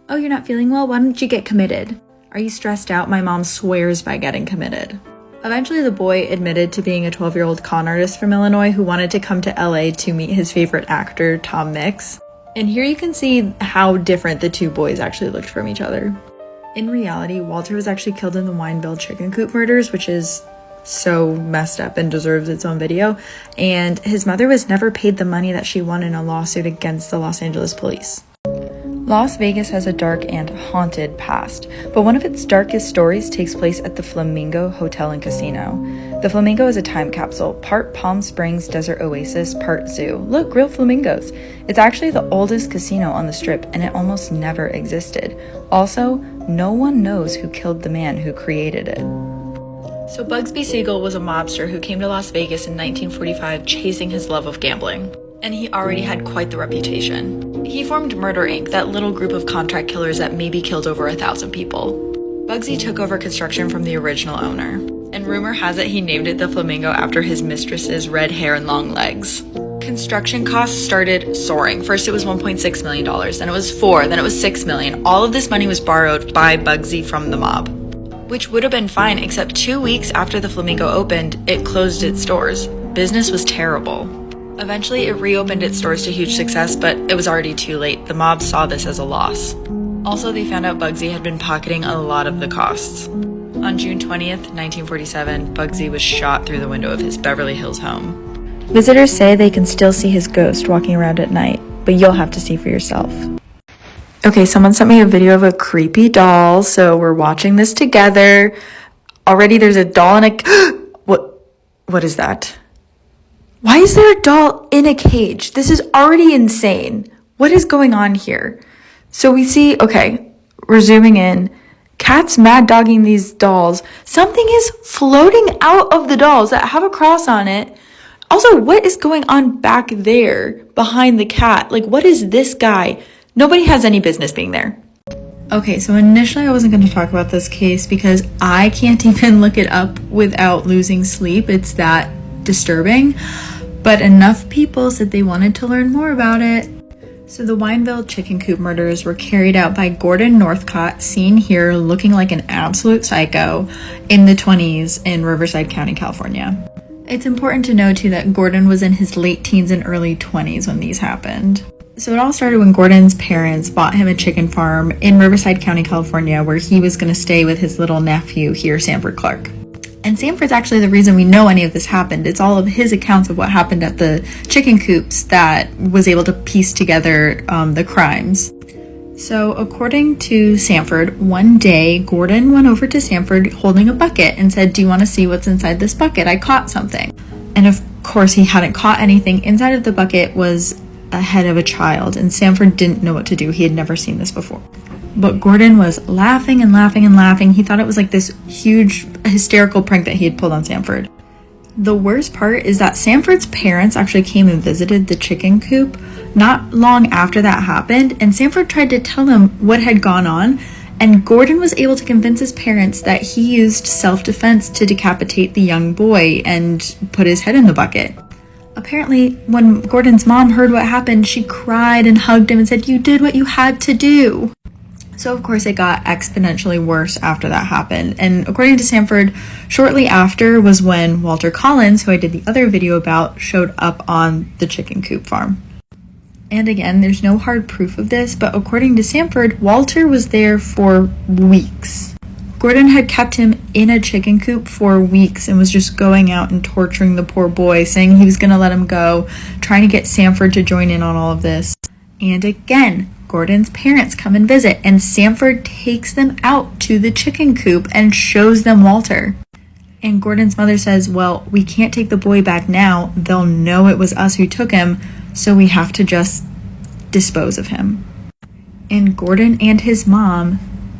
Oh, you're not feeling well? Why don't you get committed? Are you stressed out? My mom swears by getting committed. Eventually, the boy admitted to being a 12-year-old con artist from Illinois who wanted to come to LA to meet his favorite actor, Tom Mix. And here you can see how different the two boys actually looked from each other. In reality, Walter was actually killed in the Wineville chicken coop murders, which is so messed up and deserves its own video, and his mother was never paid the money that she won in a lawsuit against the Los Angeles police. Las Vegas has a dark and haunted past, but one of its darkest stories takes place at the Flamingo Hotel and Casino. The Flamingo is a time capsule, part Palm Springs desert oasis, part zoo. Look, real flamingos. It's actually the oldest casino on the Strip, and it almost never existed. Also, no one knows who killed the man who created it. So Bugsby Siegel was a mobster who came to Las Vegas in 1945 chasing his love of gambling. And he already had quite the reputation. He formed Murder Inc., that little group of contract killers that maybe killed over 1,000 people. Bugsy took over construction from the original owner. And rumor has it he named it the Flamingo after his mistress's red hair and long legs. Construction costs started soaring. First it was $1.6 million, then it was $4 million, then it was $6 million. All of this money was borrowed by Bugsy from the mob. Which would have been fine, except 2 weeks after the Flamingo opened, it closed its doors. Business was terrible. Eventually, it reopened its doors to huge success, but it was already too late. The mob saw this as a loss. Also, they found out Bugsy had been pocketing a lot of the costs. On June 20th, 1947, Bugsy was shot through the window of his Beverly Hills home. Visitors say they can still see his ghost walking around at night, but you'll have to see for yourself. Okay, someone sent me a video of a creepy doll, so we're watching this together. Already there's a doll in a... What is that? Why is there a doll in a cage? This is already insane. What is going on here? So we see, okay, we're zooming in. Cat's mad dogging these dolls. Something is floating out of the dolls that have a cross on it. Also, what is going on back there behind the cat? Like, what is this guy? Nobody has any business being there. Okay, so initially I wasn't going to talk about this case because I can't even look it up without losing sleep. It's that disturbing. But enough people said they wanted to learn more about it. So the Wineville chicken coop murders were carried out by Gordon Northcott, seen here looking like an absolute psycho, in the 20s in Riverside County, California. It's important to know too that Gordon was in his late teens and early 20s when these happened. So it all started when Gordon's parents bought him a chicken farm in Riverside County, California, where he was going to stay with his little nephew here, Sanford Clark. And Sanford's actually the reason we know any of this happened. It's all of his accounts of what happened at the chicken coops that was able to piece together the crimes. So according to Sanford, one day Gordon went over to Sanford holding a bucket and said, "Do you want to see what's inside this bucket? I caught something." And of course he hadn't caught anything. Inside of the bucket was a head of a child, and Sanford didn't know what to do. He had never seen this before. But Gordon was laughing and laughing and laughing. He thought it was like this huge hysterical prank that he had pulled on Sanford. The worst part is that Sanford's parents actually came and visited the chicken coop not long after that happened, and Sanford tried to tell them what had gone on, and Gordon was able to convince his parents that he used self-defense to decapitate the young boy and put his head in the bucket. Apparently, when Gordon's mom heard what happened, she cried and hugged him and said, "You did what you had to do." So of course it got exponentially worse after that happened. And according to Sanford, shortly after was when Walter Collins, who I did the other video about, showed up on the chicken coop farm. And again, there's no hard proof of this, but according to Sanford, Walter was there for weeks. Gordon had kept him in a chicken coop for weeks and was just going out and torturing the poor boy, saying he was going to let him go, trying to get Sanford to join in on all of this. And again, Gordon's parents come and visit, and Sanford takes them out to the chicken coop and shows them Walter. And Gordon's mother says, "Well, we can't take the boy back now. They'll know it was us who took him, so we have to just dispose of him." And Gordon and his mom,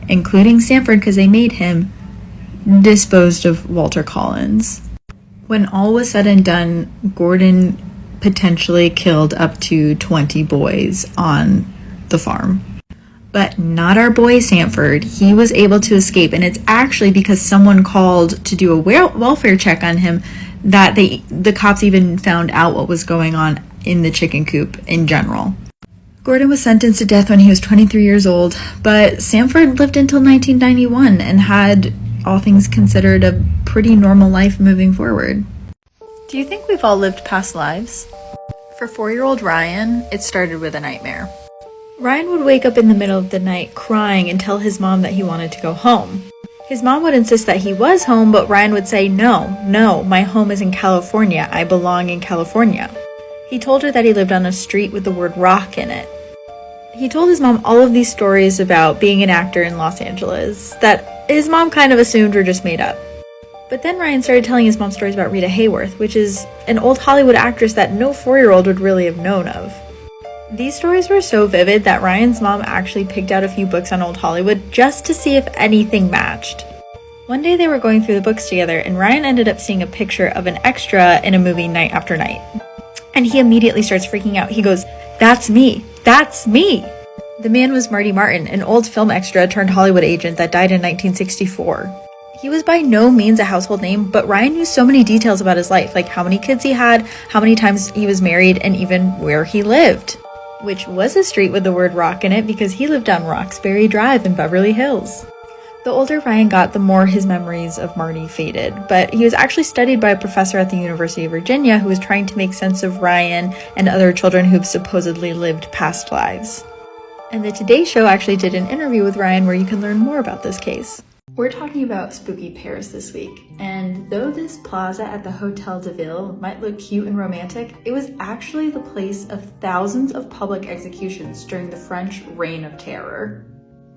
including Sanford because they made him, disposed of Walter Collins. When all was said and done, Gordon potentially killed up to 20 boys on the farm. But not our boy Sanford. He was able to escape, and it's actually because someone called to do a welfare check on him that the cops even found out what was going on in the chicken coop in general. Gordon was sentenced to death when he was 23 years old, but Sanford lived until 1991 and had, all things considered, a pretty normal life moving forward. Do you think we've all lived past lives? For 4-year-old Ryan, it started with a nightmare. Ryan would wake up in the middle of the night crying and tell his mom that he wanted to go home. His mom would insist that he was home, but Ryan would say, No, my home is in California. I belong in California. He told her that he lived on a street with the word rock in it. He told his mom all of these stories about being an actor in Los Angeles that his mom kind of assumed were just made up. But then Ryan started telling his mom stories about Rita Hayworth, which is an old Hollywood actress that no 4-year-old would really have known of. These stories were so vivid that Ryan's mom actually picked out a few books on old Hollywood just to see if anything matched. One day they were going through the books together, and Ryan ended up seeing a picture of an extra in a movie Night After Night. And he immediately starts freaking out. He goes, "That's me! That's me!" The man was Marty Martin, an old film extra turned Hollywood agent that died in 1964. He was by no means a household name, but Ryan knew so many details about his life, like how many kids he had, how many times he was married, and even where he lived. Which was a street with the word rock in it because he lived on Roxbury Drive in Beverly Hills. The older Ryan got, the more his memories of Marty faded, but he was actually studied by a professor at the University of Virginia who was trying to make sense of Ryan and other children who've supposedly lived past lives. And the Today Show actually did an interview with Ryan where you can learn more about this case. We're talking about spooky Paris this week, and though this plaza at the Hotel de Ville might look cute and romantic, it was actually the place of thousands of public executions during the French Reign of Terror.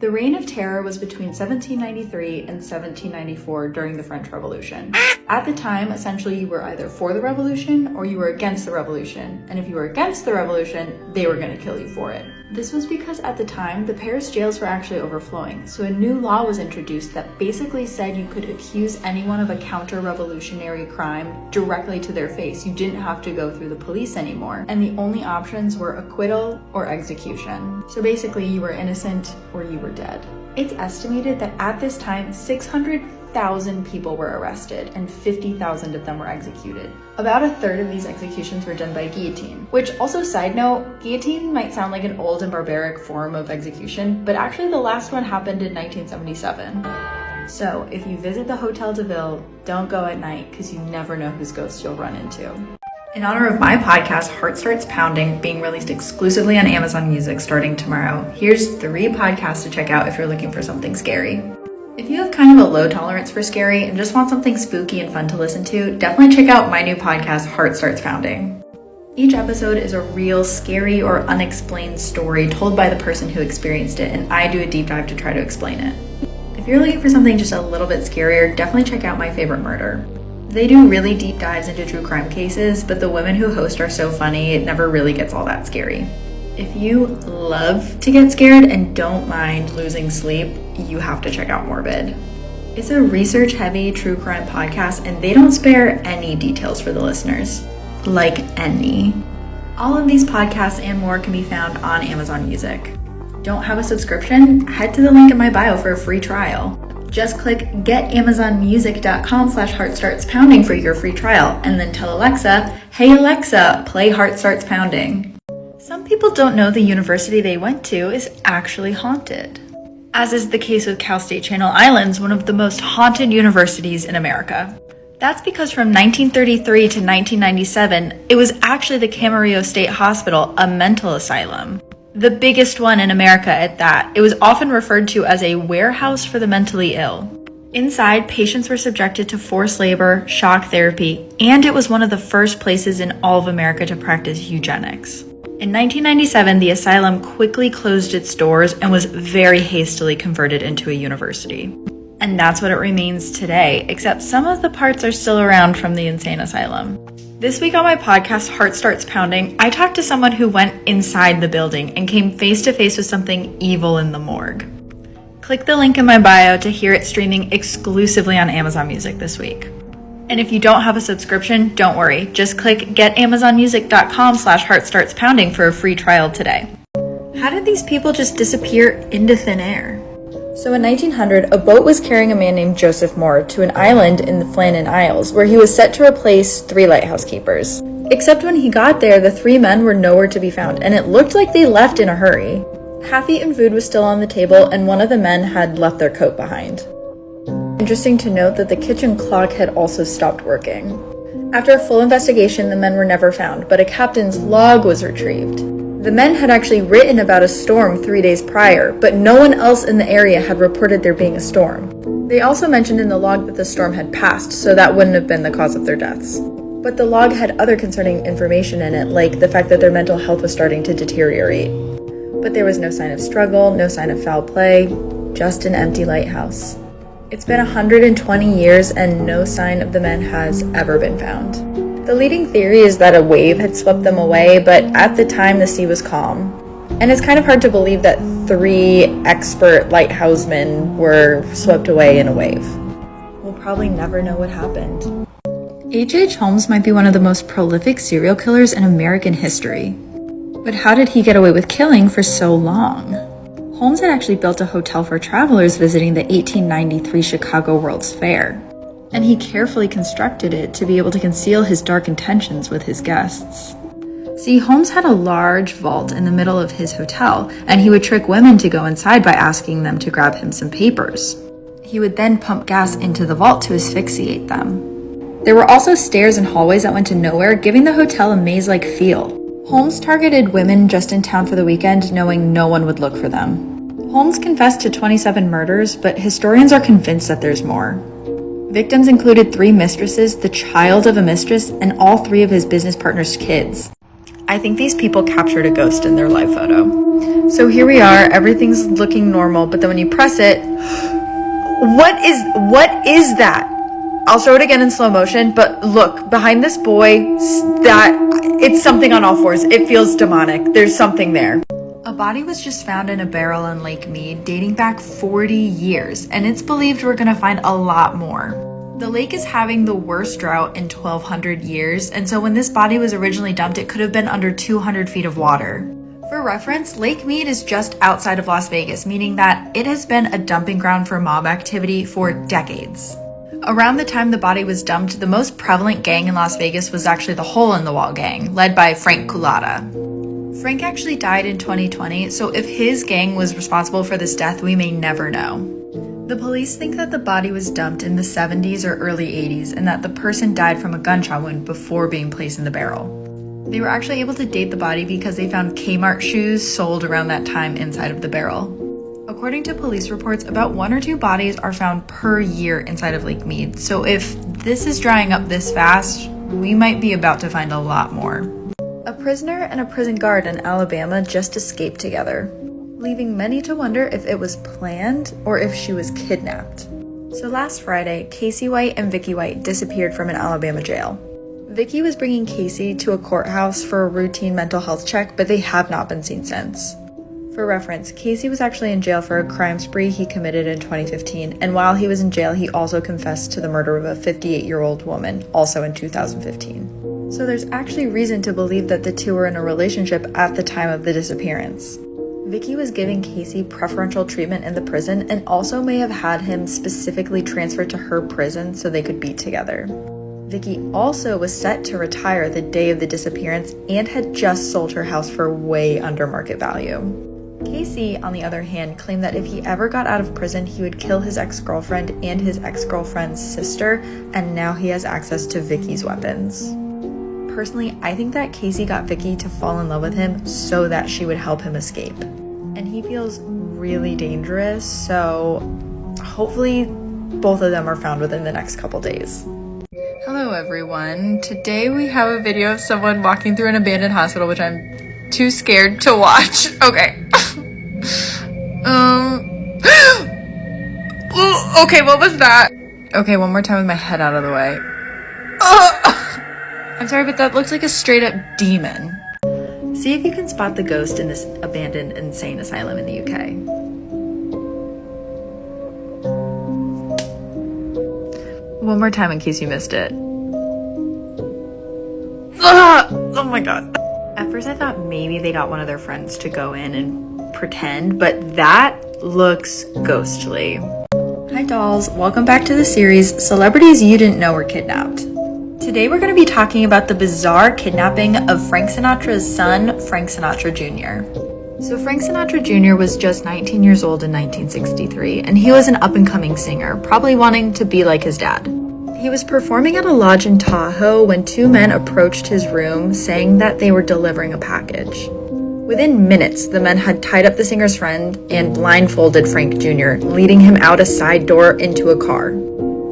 The Reign of Terror was between 1793 and 1794 during the French Revolution. At the time, essentially you were either for the revolution or you were against the revolution, and if you were against the revolution, they were going to kill you for it. This was because at the time, the Paris jails were actually overflowing, so a new law was introduced that basically said you could accuse anyone of a counter-revolutionary crime directly to their face. You didn't have to go through the police anymore, and the only options were acquittal or execution. So basically, you were innocent or you were dead. It's estimated that at this time, 600,000 50,000 people were arrested and 50,000 of them were executed. About a third of these executions were done by guillotine, which also, side note, guillotine might sound like an old and barbaric form of execution, but actually the last one happened in 1977. So if you visit the Hotel de Ville, don't go at night because you never know whose ghost you'll run into. In honor of my podcast, Heart Starts Pounding, being released exclusively on Amazon Music starting tomorrow, here's 3 podcasts to check out if you're looking for something scary. If you have kind of a low tolerance for scary and just want something spooky and fun to listen to, definitely check out my new podcast, Heart Starts Pounding. Each episode is a real scary or unexplained story told by the person who experienced it, and I do a deep dive to try to explain it. If you're looking for something just a little bit scarier, definitely check out My Favorite Murder. They do really deep dives into true crime cases, but the women who host are so funny, it never really gets all that scary. If you love to get scared and don't mind losing sleep, you have to check out Morbid. It's a research-heavy true crime podcast, and they don't spare any details for the listeners. Like any. All of these podcasts and more can be found on Amazon Music. Don't have a subscription? Head to the link in my bio for a free trial. Just click getamazonmusic.com/heartstartspounding for your free trial, and then tell Alexa, "Hey Alexa, play Heart Starts Pounding." Some people don't know the university they went to is actually haunted. As is the case with Cal State Channel Islands, one of the most haunted universities in America. That's because from 1933 to 1997, it was actually the Camarillo State Hospital, a mental asylum. The biggest one in America at that. It was often referred to as a warehouse for the mentally ill. Inside, patients were subjected to forced labor, shock therapy, and it was one of the first places in all of America to practice eugenics. In 1997, the asylum quickly closed its doors and was very hastily converted into a university. And that's what it remains today, except some of the parts are still around from the insane asylum. This week on my podcast, Heart Starts Pounding, I talked to someone who went inside the building and came face to face with something evil in the morgue. Click the link in my bio to hear it streaming exclusively on Amazon Music this week. And if you don't have a subscription, don't worry. Just click getamazonmusic.com/heartstartspounding for a free trial today. How did these people just disappear into thin air? So in 1900, a boat was carrying a man named Joseph Moore to an island in the Flannan Isles, where he was set to replace 3 lighthouse keepers. Except when he got there, the 3 men were nowhere to be found, and it looked like they left in a hurry. Half-eaten food was still on the table, and one of the men had left their coat behind. Interesting to note that the kitchen clock had also stopped working. After a full investigation, the men were never found, but a captain's log was retrieved. The men had actually written about a storm 3 days prior, but no one else in the area had reported there being a storm. They also mentioned in the log that the storm had passed, so that wouldn't have been the cause of their deaths. But the log had other concerning information in it, like the fact that their mental health was starting to deteriorate. But there was no sign of struggle, no sign of foul play, just an empty lighthouse. It's been 120 years and no sign of the men has ever been found. The leading theory is that a wave had swept them away, but at the time the sea was calm. And it's kind of hard to believe that 3 expert lighthousemen were swept away in a wave. We'll probably never know what happened. H.H. Holmes might be one of the most prolific serial killers in American history. But how did he get away with killing for so long? Holmes had actually built a hotel for travelers visiting the 1893 Chicago World's Fair. And he carefully constructed it to be able to conceal his dark intentions with his guests. See, Holmes had a large vault in the middle of his hotel, and he would trick women to go inside by asking them to grab him some papers. He would then pump gas into the vault to asphyxiate them. There were also stairs and hallways that went to nowhere, giving the hotel a maze-like feel. Holmes targeted women just in town for the weekend, knowing no one would look for them. Holmes confessed to 27 murders, but historians are convinced that there's more. Victims included 3 mistresses, the child of a mistress, and all 3 of his business partner's kids. I think these people captured a ghost in their live photo. So here we are, everything's looking normal, but then when you press it, what is that? I'll show it again in slow motion, but look, behind this boy, it's something on all fours. It feels demonic. There's something there. A body was just found in a barrel in Lake Mead dating back 40 years, and it's believed we're gonna find a lot more. The lake is having the worst drought in 1,200 years, and so when this body was originally dumped, it could have been under 200 feet of water. For reference, Lake Mead is just outside of Las Vegas, meaning that it has been a dumping ground for mob activity for decades. Around the time the body was dumped, the most prevalent gang in Las Vegas was actually the Hole in the Wall gang, led by Frank Culata. Frank actually died in 2020, so if his gang was responsible for this death, we may never know. The police think that the body was dumped in the 70s or early 80s, and that the person died from a gunshot wound before being placed in the barrel. They were actually able to date the body because they found Kmart shoes sold around that time inside of the barrel. According to police reports, about 1 or 2 bodies are found per year inside of Lake Mead, so if this is drying up this fast, we might be about to find a lot more. A prisoner and a prison guard in Alabama just escaped together, leaving many to wonder if it was planned or if she was kidnapped. So last Friday, Casey White and Vicky White disappeared from an Alabama jail. Vicky was bringing Casey to a courthouse for a routine mental health check, but they have not been seen since. For reference, Casey was actually in jail for a crime spree he committed in 2015, and while he was in jail, he also confessed to the murder of a 58-year-old woman, also in 2015. So there's actually reason to believe that the two were in a relationship at the time of the disappearance. Vicky was giving Casey preferential treatment in the prison and also may have had him specifically transferred to her prison so they could be together. Vicky also was set to retire the day of the disappearance and had just sold her house for way under market value. Casey, on the other hand, claimed that if he ever got out of prison, he would kill his ex-girlfriend and his ex-girlfriend's sister, and now he has access to Vicky's weapons. Personally, I think that Casey got Vicky to fall in love with him so that she would help him escape. And he feels really dangerous, so hopefully both of them are found within the next couple days. Hello everyone. Today we have a video of someone walking through an abandoned hospital, which I'm too scared to watch. Okay. Okay, what was that? Okay, one more time with my head out of the way. I'm sorry, but that looks like a straight up demon. See if you can spot the ghost in this abandoned insane asylum in the UK. One more time in case you missed it. Oh my god. At first I thought maybe they got one of their friends to go in and pretend, but that looks ghostly. Hi dolls, welcome back to the series Celebrities You Didn't Know Were Kidnapped. Today we're going to be talking about the bizarre kidnapping of Frank Sinatra's son, Frank Sinatra Jr. So Frank Sinatra Jr. was just 19 years old in 1963, and he was an up-and-coming singer, probably wanting to be like his dad. He was performing at a lodge in Tahoe when 2 men approached his room saying that they were delivering a package. Within minutes, the men had tied up the singer's friend and blindfolded Frank Jr., leading him out a side door into a car.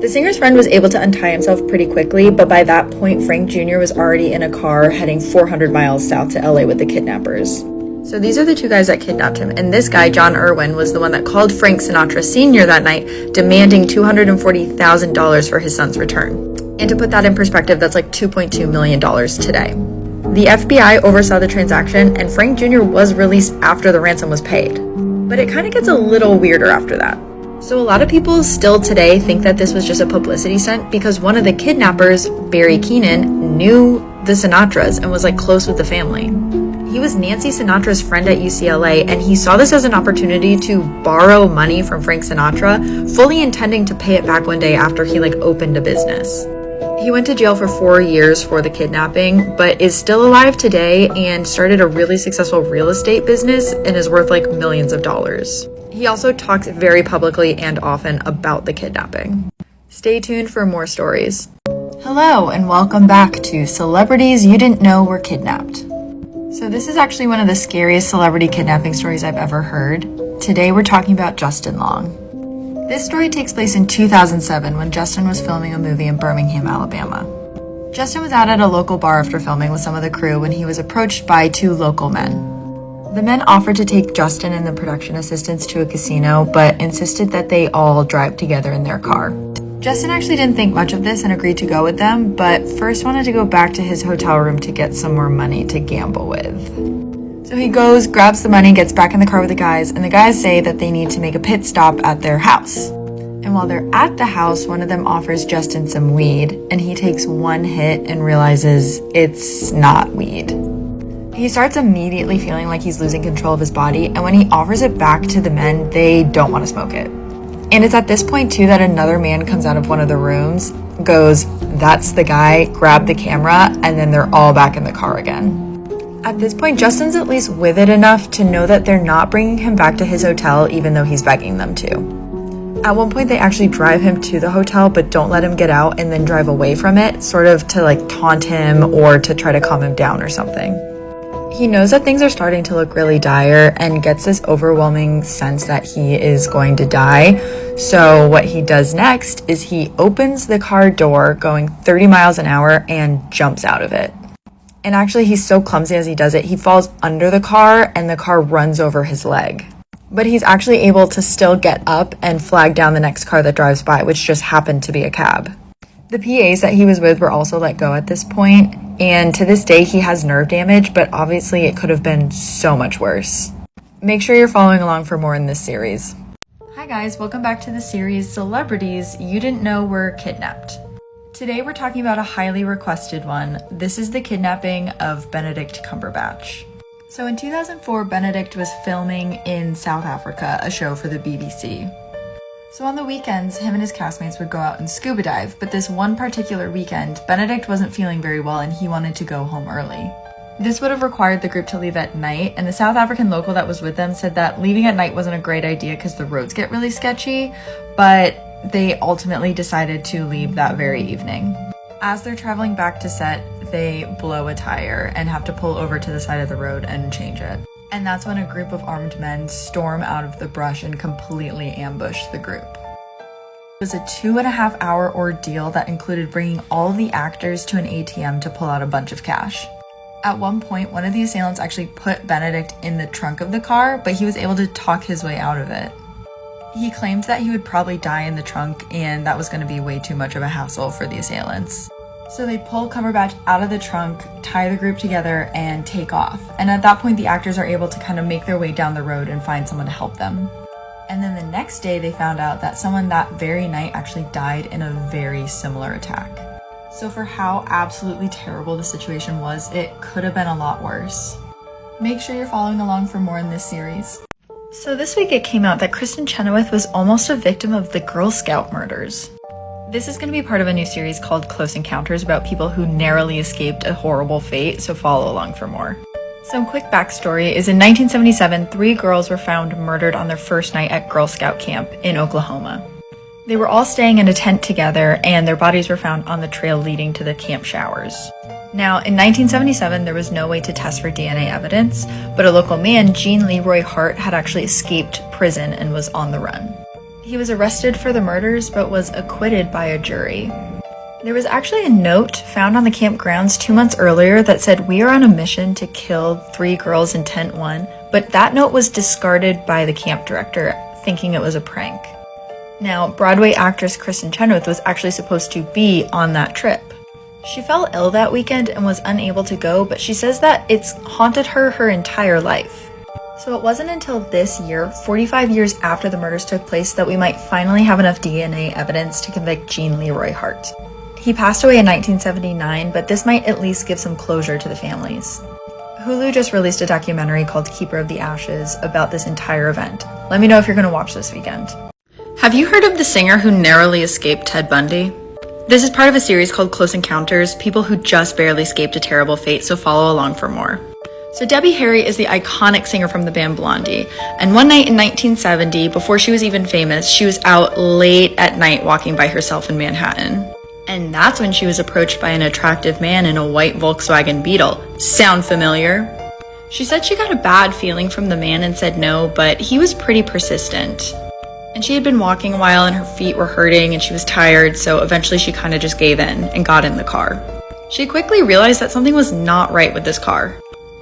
The singer's friend was able to untie himself pretty quickly, but by that point, Frank Jr. was already in a car heading 400 miles south to LA with the kidnappers. So these are the 2 guys that kidnapped him, and this guy, John Irwin, was the one that called Frank Sinatra Sr. that night, demanding $240,000 for his son's return. And to put that in perspective, that's like $2.2 million today. The FBI oversaw the transaction, and Frank Jr. was released after the ransom was paid. But it kind of gets a little weirder after that. So a lot of people still today think that this was just a publicity stunt because one of the kidnappers, Barry Keenan, knew the Sinatras and was like close with the family. He was Nancy Sinatra's friend at UCLA, and he saw this as an opportunity to borrow money from Frank Sinatra, fully intending to pay it back one day after he opened a business. He went to jail for 4 years for the kidnapping, but is still alive today and started a really successful real estate business and is worth millions of dollars. He also talks very publicly and often about the kidnapping. Stay tuned for more stories. Hello, and welcome back to Celebrities You Didn't Know Were Kidnapped. So this is actually one of the scariest celebrity kidnapping stories I've ever heard. Today we're talking about Justin Long. This story takes place in 2007 when Justin was filming a movie in Birmingham, Alabama. Justin was out at a local bar after filming with some of the crew when he was approached by 2 local men. The men offered to take Justin and the production assistants to a casino, but insisted that they all drive together in their car. Justin actually didn't think much of this and agreed to go with them, but first wanted to go back to his hotel room to get some more money to gamble with. So he goes, grabs the money, gets back in the car with the guys, and the guys say that they need to make a pit stop at their house. And while they're at the house, one of them offers Justin some weed, and he takes one hit and realizes it's not weed. He starts immediately feeling like he's losing control of his body, and when he offers it back to the men, they don't want to smoke it. And it's at this point too that another man comes out of one of the rooms, goes, "That's the guy," grab the camera, and then they're all back in the car again. At this point, Justin's at least with it enough to know that they're not bringing him back to his hotel even though he's begging them to. At one point, they actually drive him to the hotel but don't let him get out and then drive away from it, sort of to like taunt him or to try to calm him down or something. He knows that things are starting to look really dire and gets this overwhelming sense that he is going to die. So what he does next is he opens the car door going 30 miles an hour and jumps out of it. And actually, he's so clumsy as he does it, he falls under the car and the car runs over his leg. But he's actually able to still get up and flag down the next car that drives by, which just happened to be a cab. The PAs that he was with were also let go at this point, and to this day he has nerve damage, but obviously it could have been so much worse. Make sure you're following along for more in this series. Hi guys, welcome back to the series Celebrities You Didn't Know Were Kidnapped. Today we're talking about a highly requested one. This is the kidnapping of Benedict Cumberbatch. So in 2004, Benedict was filming in South Africa, a show for the BBC. So on the weekends, him and his castmates would go out and scuba dive, but this one particular weekend, Benedict wasn't feeling very well and he wanted to go home early. This would have required the group to leave at night, and the South African local that was with them said that leaving at night wasn't a great idea because the roads get really sketchy, but they ultimately decided to leave that very evening. As they're traveling back to set, they blow a tire and have to pull over to the side of the road and change it. And that's when a group of armed men storm out of the brush and completely ambush the group. It was a 2.5-hour ordeal that included bringing all the actors to an ATM to pull out a bunch of cash. At one point, one of the assailants actually put Benedict in the trunk of the car, but he was able to talk his way out of it. He claimed that he would probably die in the trunk and that was going to be way too much of a hassle for the assailants. So they pull Cumberbatch out of the trunk, tie the group together, and take off. And at that point, the actors are able to kind of make their way down the road and find someone to help them. And then the next day, they found out that someone that very night actually died in a very similar attack. So for how absolutely terrible the situation was, it could have been a lot worse. Make sure you're following along for more in this series. So this week it came out that Kristen Chenoweth was almost a victim of the Girl Scout murders. This is going to be part of a new series called Close Encounters about people who narrowly escaped a horrible fate, so follow along for more. Some quick backstory is in 1977, 3 girls were found murdered on their first night at Girl Scout camp in Oklahoma. They were all staying in a tent together, and their bodies were found on the trail leading to the camp showers. Now, in 1977, there was no way to test for DNA evidence, but a local man, Gene Leroy Hart, had actually escaped prison and was on the run. He was arrested for the murders, but was acquitted by a jury. There was actually a note found on the campgrounds 2 months earlier that said, "We are on a mission to kill 3 girls in Tent 1, but that note was discarded by the camp director, thinking it was a prank. Now, Broadway actress Kristen Chenoweth was actually supposed to be on that trip. She fell ill that weekend and was unable to go, but she says that it's haunted her entire life. So it wasn't until this year, 45 years after the murders took place, that we might finally have enough DNA evidence to convict Gene Leroy Hart. He passed away in 1979, but this might at least give some closure to the families. Hulu just released a documentary called Keeper of the Ashes about this entire event. Let me know if you're going to watch this weekend. Have you heard of the singer who narrowly escaped Ted Bundy? This is part of a series called Close Encounters, people who just barely escaped a terrible fate, so follow along for more. So Debbie Harry is the iconic singer from the band Blondie, and one night in 1970, before she was even famous, she was out late at night walking by herself in Manhattan. And that's when she was approached by an attractive man in a white Volkswagen Beetle. Sound familiar? She said she got a bad feeling from the man and said no, but he was pretty persistent. And she had been walking a while and her feet were hurting and she was tired, so eventually she kind of just gave in and got in the car. She quickly realized that something was not right with this car.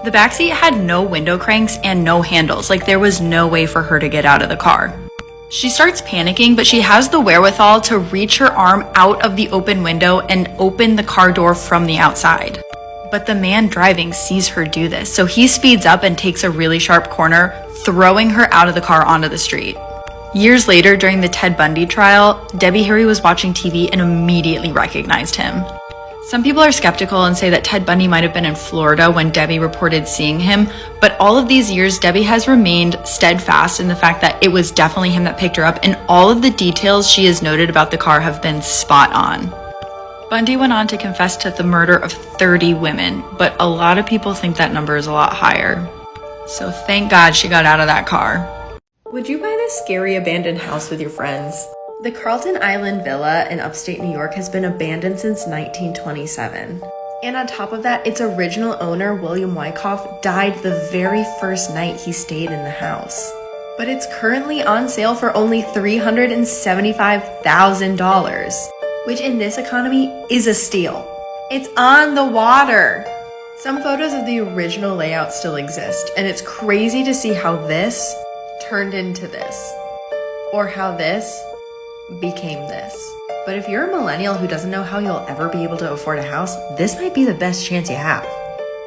The backseat had no window cranks and no handles, like there was no way for her to get out of the car. She starts panicking, but she has the wherewithal to reach her arm out of the open window and open the car door from the outside. But the man driving sees her do this, so he speeds up and takes a really sharp corner, throwing her out of the car onto the street. Years later, during the Ted Bundy trial, Debbie Harry was watching TV and immediately recognized him. Some people are skeptical and say that Ted Bundy might have been in Florida when Debbie reported seeing him, but all of these years, Debbie has remained steadfast in the fact that it was definitely him that picked her up, and all of the details she has noted about the car have been spot on. Bundy went on to confess to the murder of 30 women, but a lot of people think that number is a lot higher. So thank God she got out of that car. Would you buy this scary abandoned house with your friends? The Carlton Island Villa in upstate New York has been abandoned since 1927. And on top of that, its original owner, William Wyckoff, died the very first night he stayed in the house. But it's currently on sale for only $375,000, which in this economy is a steal. It's on the water. Some photos of the original layout still exist, and it's crazy to see how this turned into this, or how this became this. But if you're a millennial who doesn't know how you'll ever be able to afford a house, this might be the best chance you have.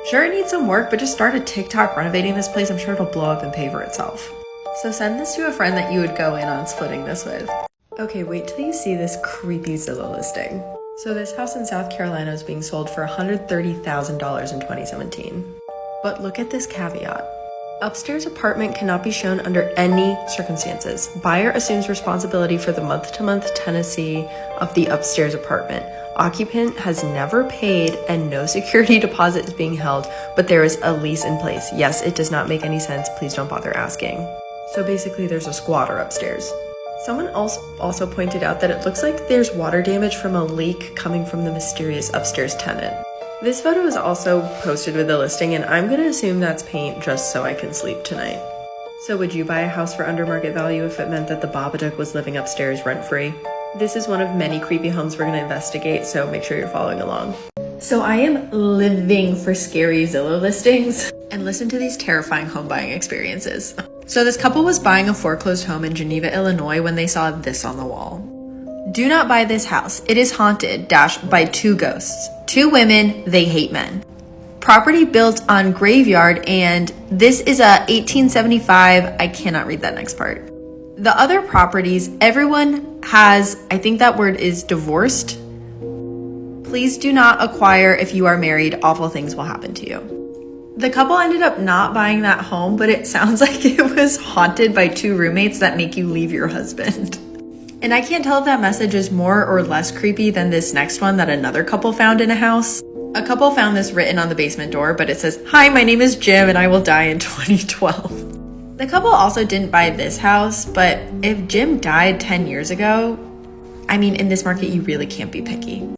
Sure, it needs some work, but just start a TikTok renovating this place. I'm sure it'll blow up and pay for itself. So send this to a friend that you would go in on splitting this with. Okay, wait till you see this creepy Zillow listing. So this house in South Carolina is being sold for $130,000 in 2017. But look at this caveat. Upstairs apartment cannot be shown under any circumstances. Buyer assumes responsibility for the month-to-month tenancy of the upstairs apartment. Occupant has never paid and no security deposit is being held, but there is a lease in place. Yes, it does not make any sense. Please don't bother asking. So basically there's a squatter upstairs. Someone else also pointed out that it looks like there's water damage from a leak coming from the mysterious upstairs tenant. This photo is also posted with the listing, and I'm gonna assume that's paint just so I can sleep tonight. So would you buy a house for under market value if it meant that the Babadook was living upstairs rent-free? This is one of many creepy homes we're gonna investigate, so make sure you're following along. So I am living for scary Zillow listings, and listen to these terrifying home buying experiences. So this couple was buying a foreclosed home in Geneva, Illinois when they saw this on the wall. Do not buy this house. It is haunted, by 2 ghosts. 2 women, they hate men. Property built on graveyard, and this is a 1875, I cannot read that next part. The other properties, everyone has, I think that word is divorced. Please do not acquire if you are married. Awful things will happen to you. The couple ended up not buying that home, but it sounds like it was haunted by 2 roommates that make you leave your husband. And I can't tell if that message is more or less creepy than this next one that another couple found in a house. A couple found this written on the basement door, but it says, "Hi, my name is Jim and I will die in 2012. The couple also didn't buy this house, but if Jim died 10 years ago, I mean, in this market, you really can't be picky.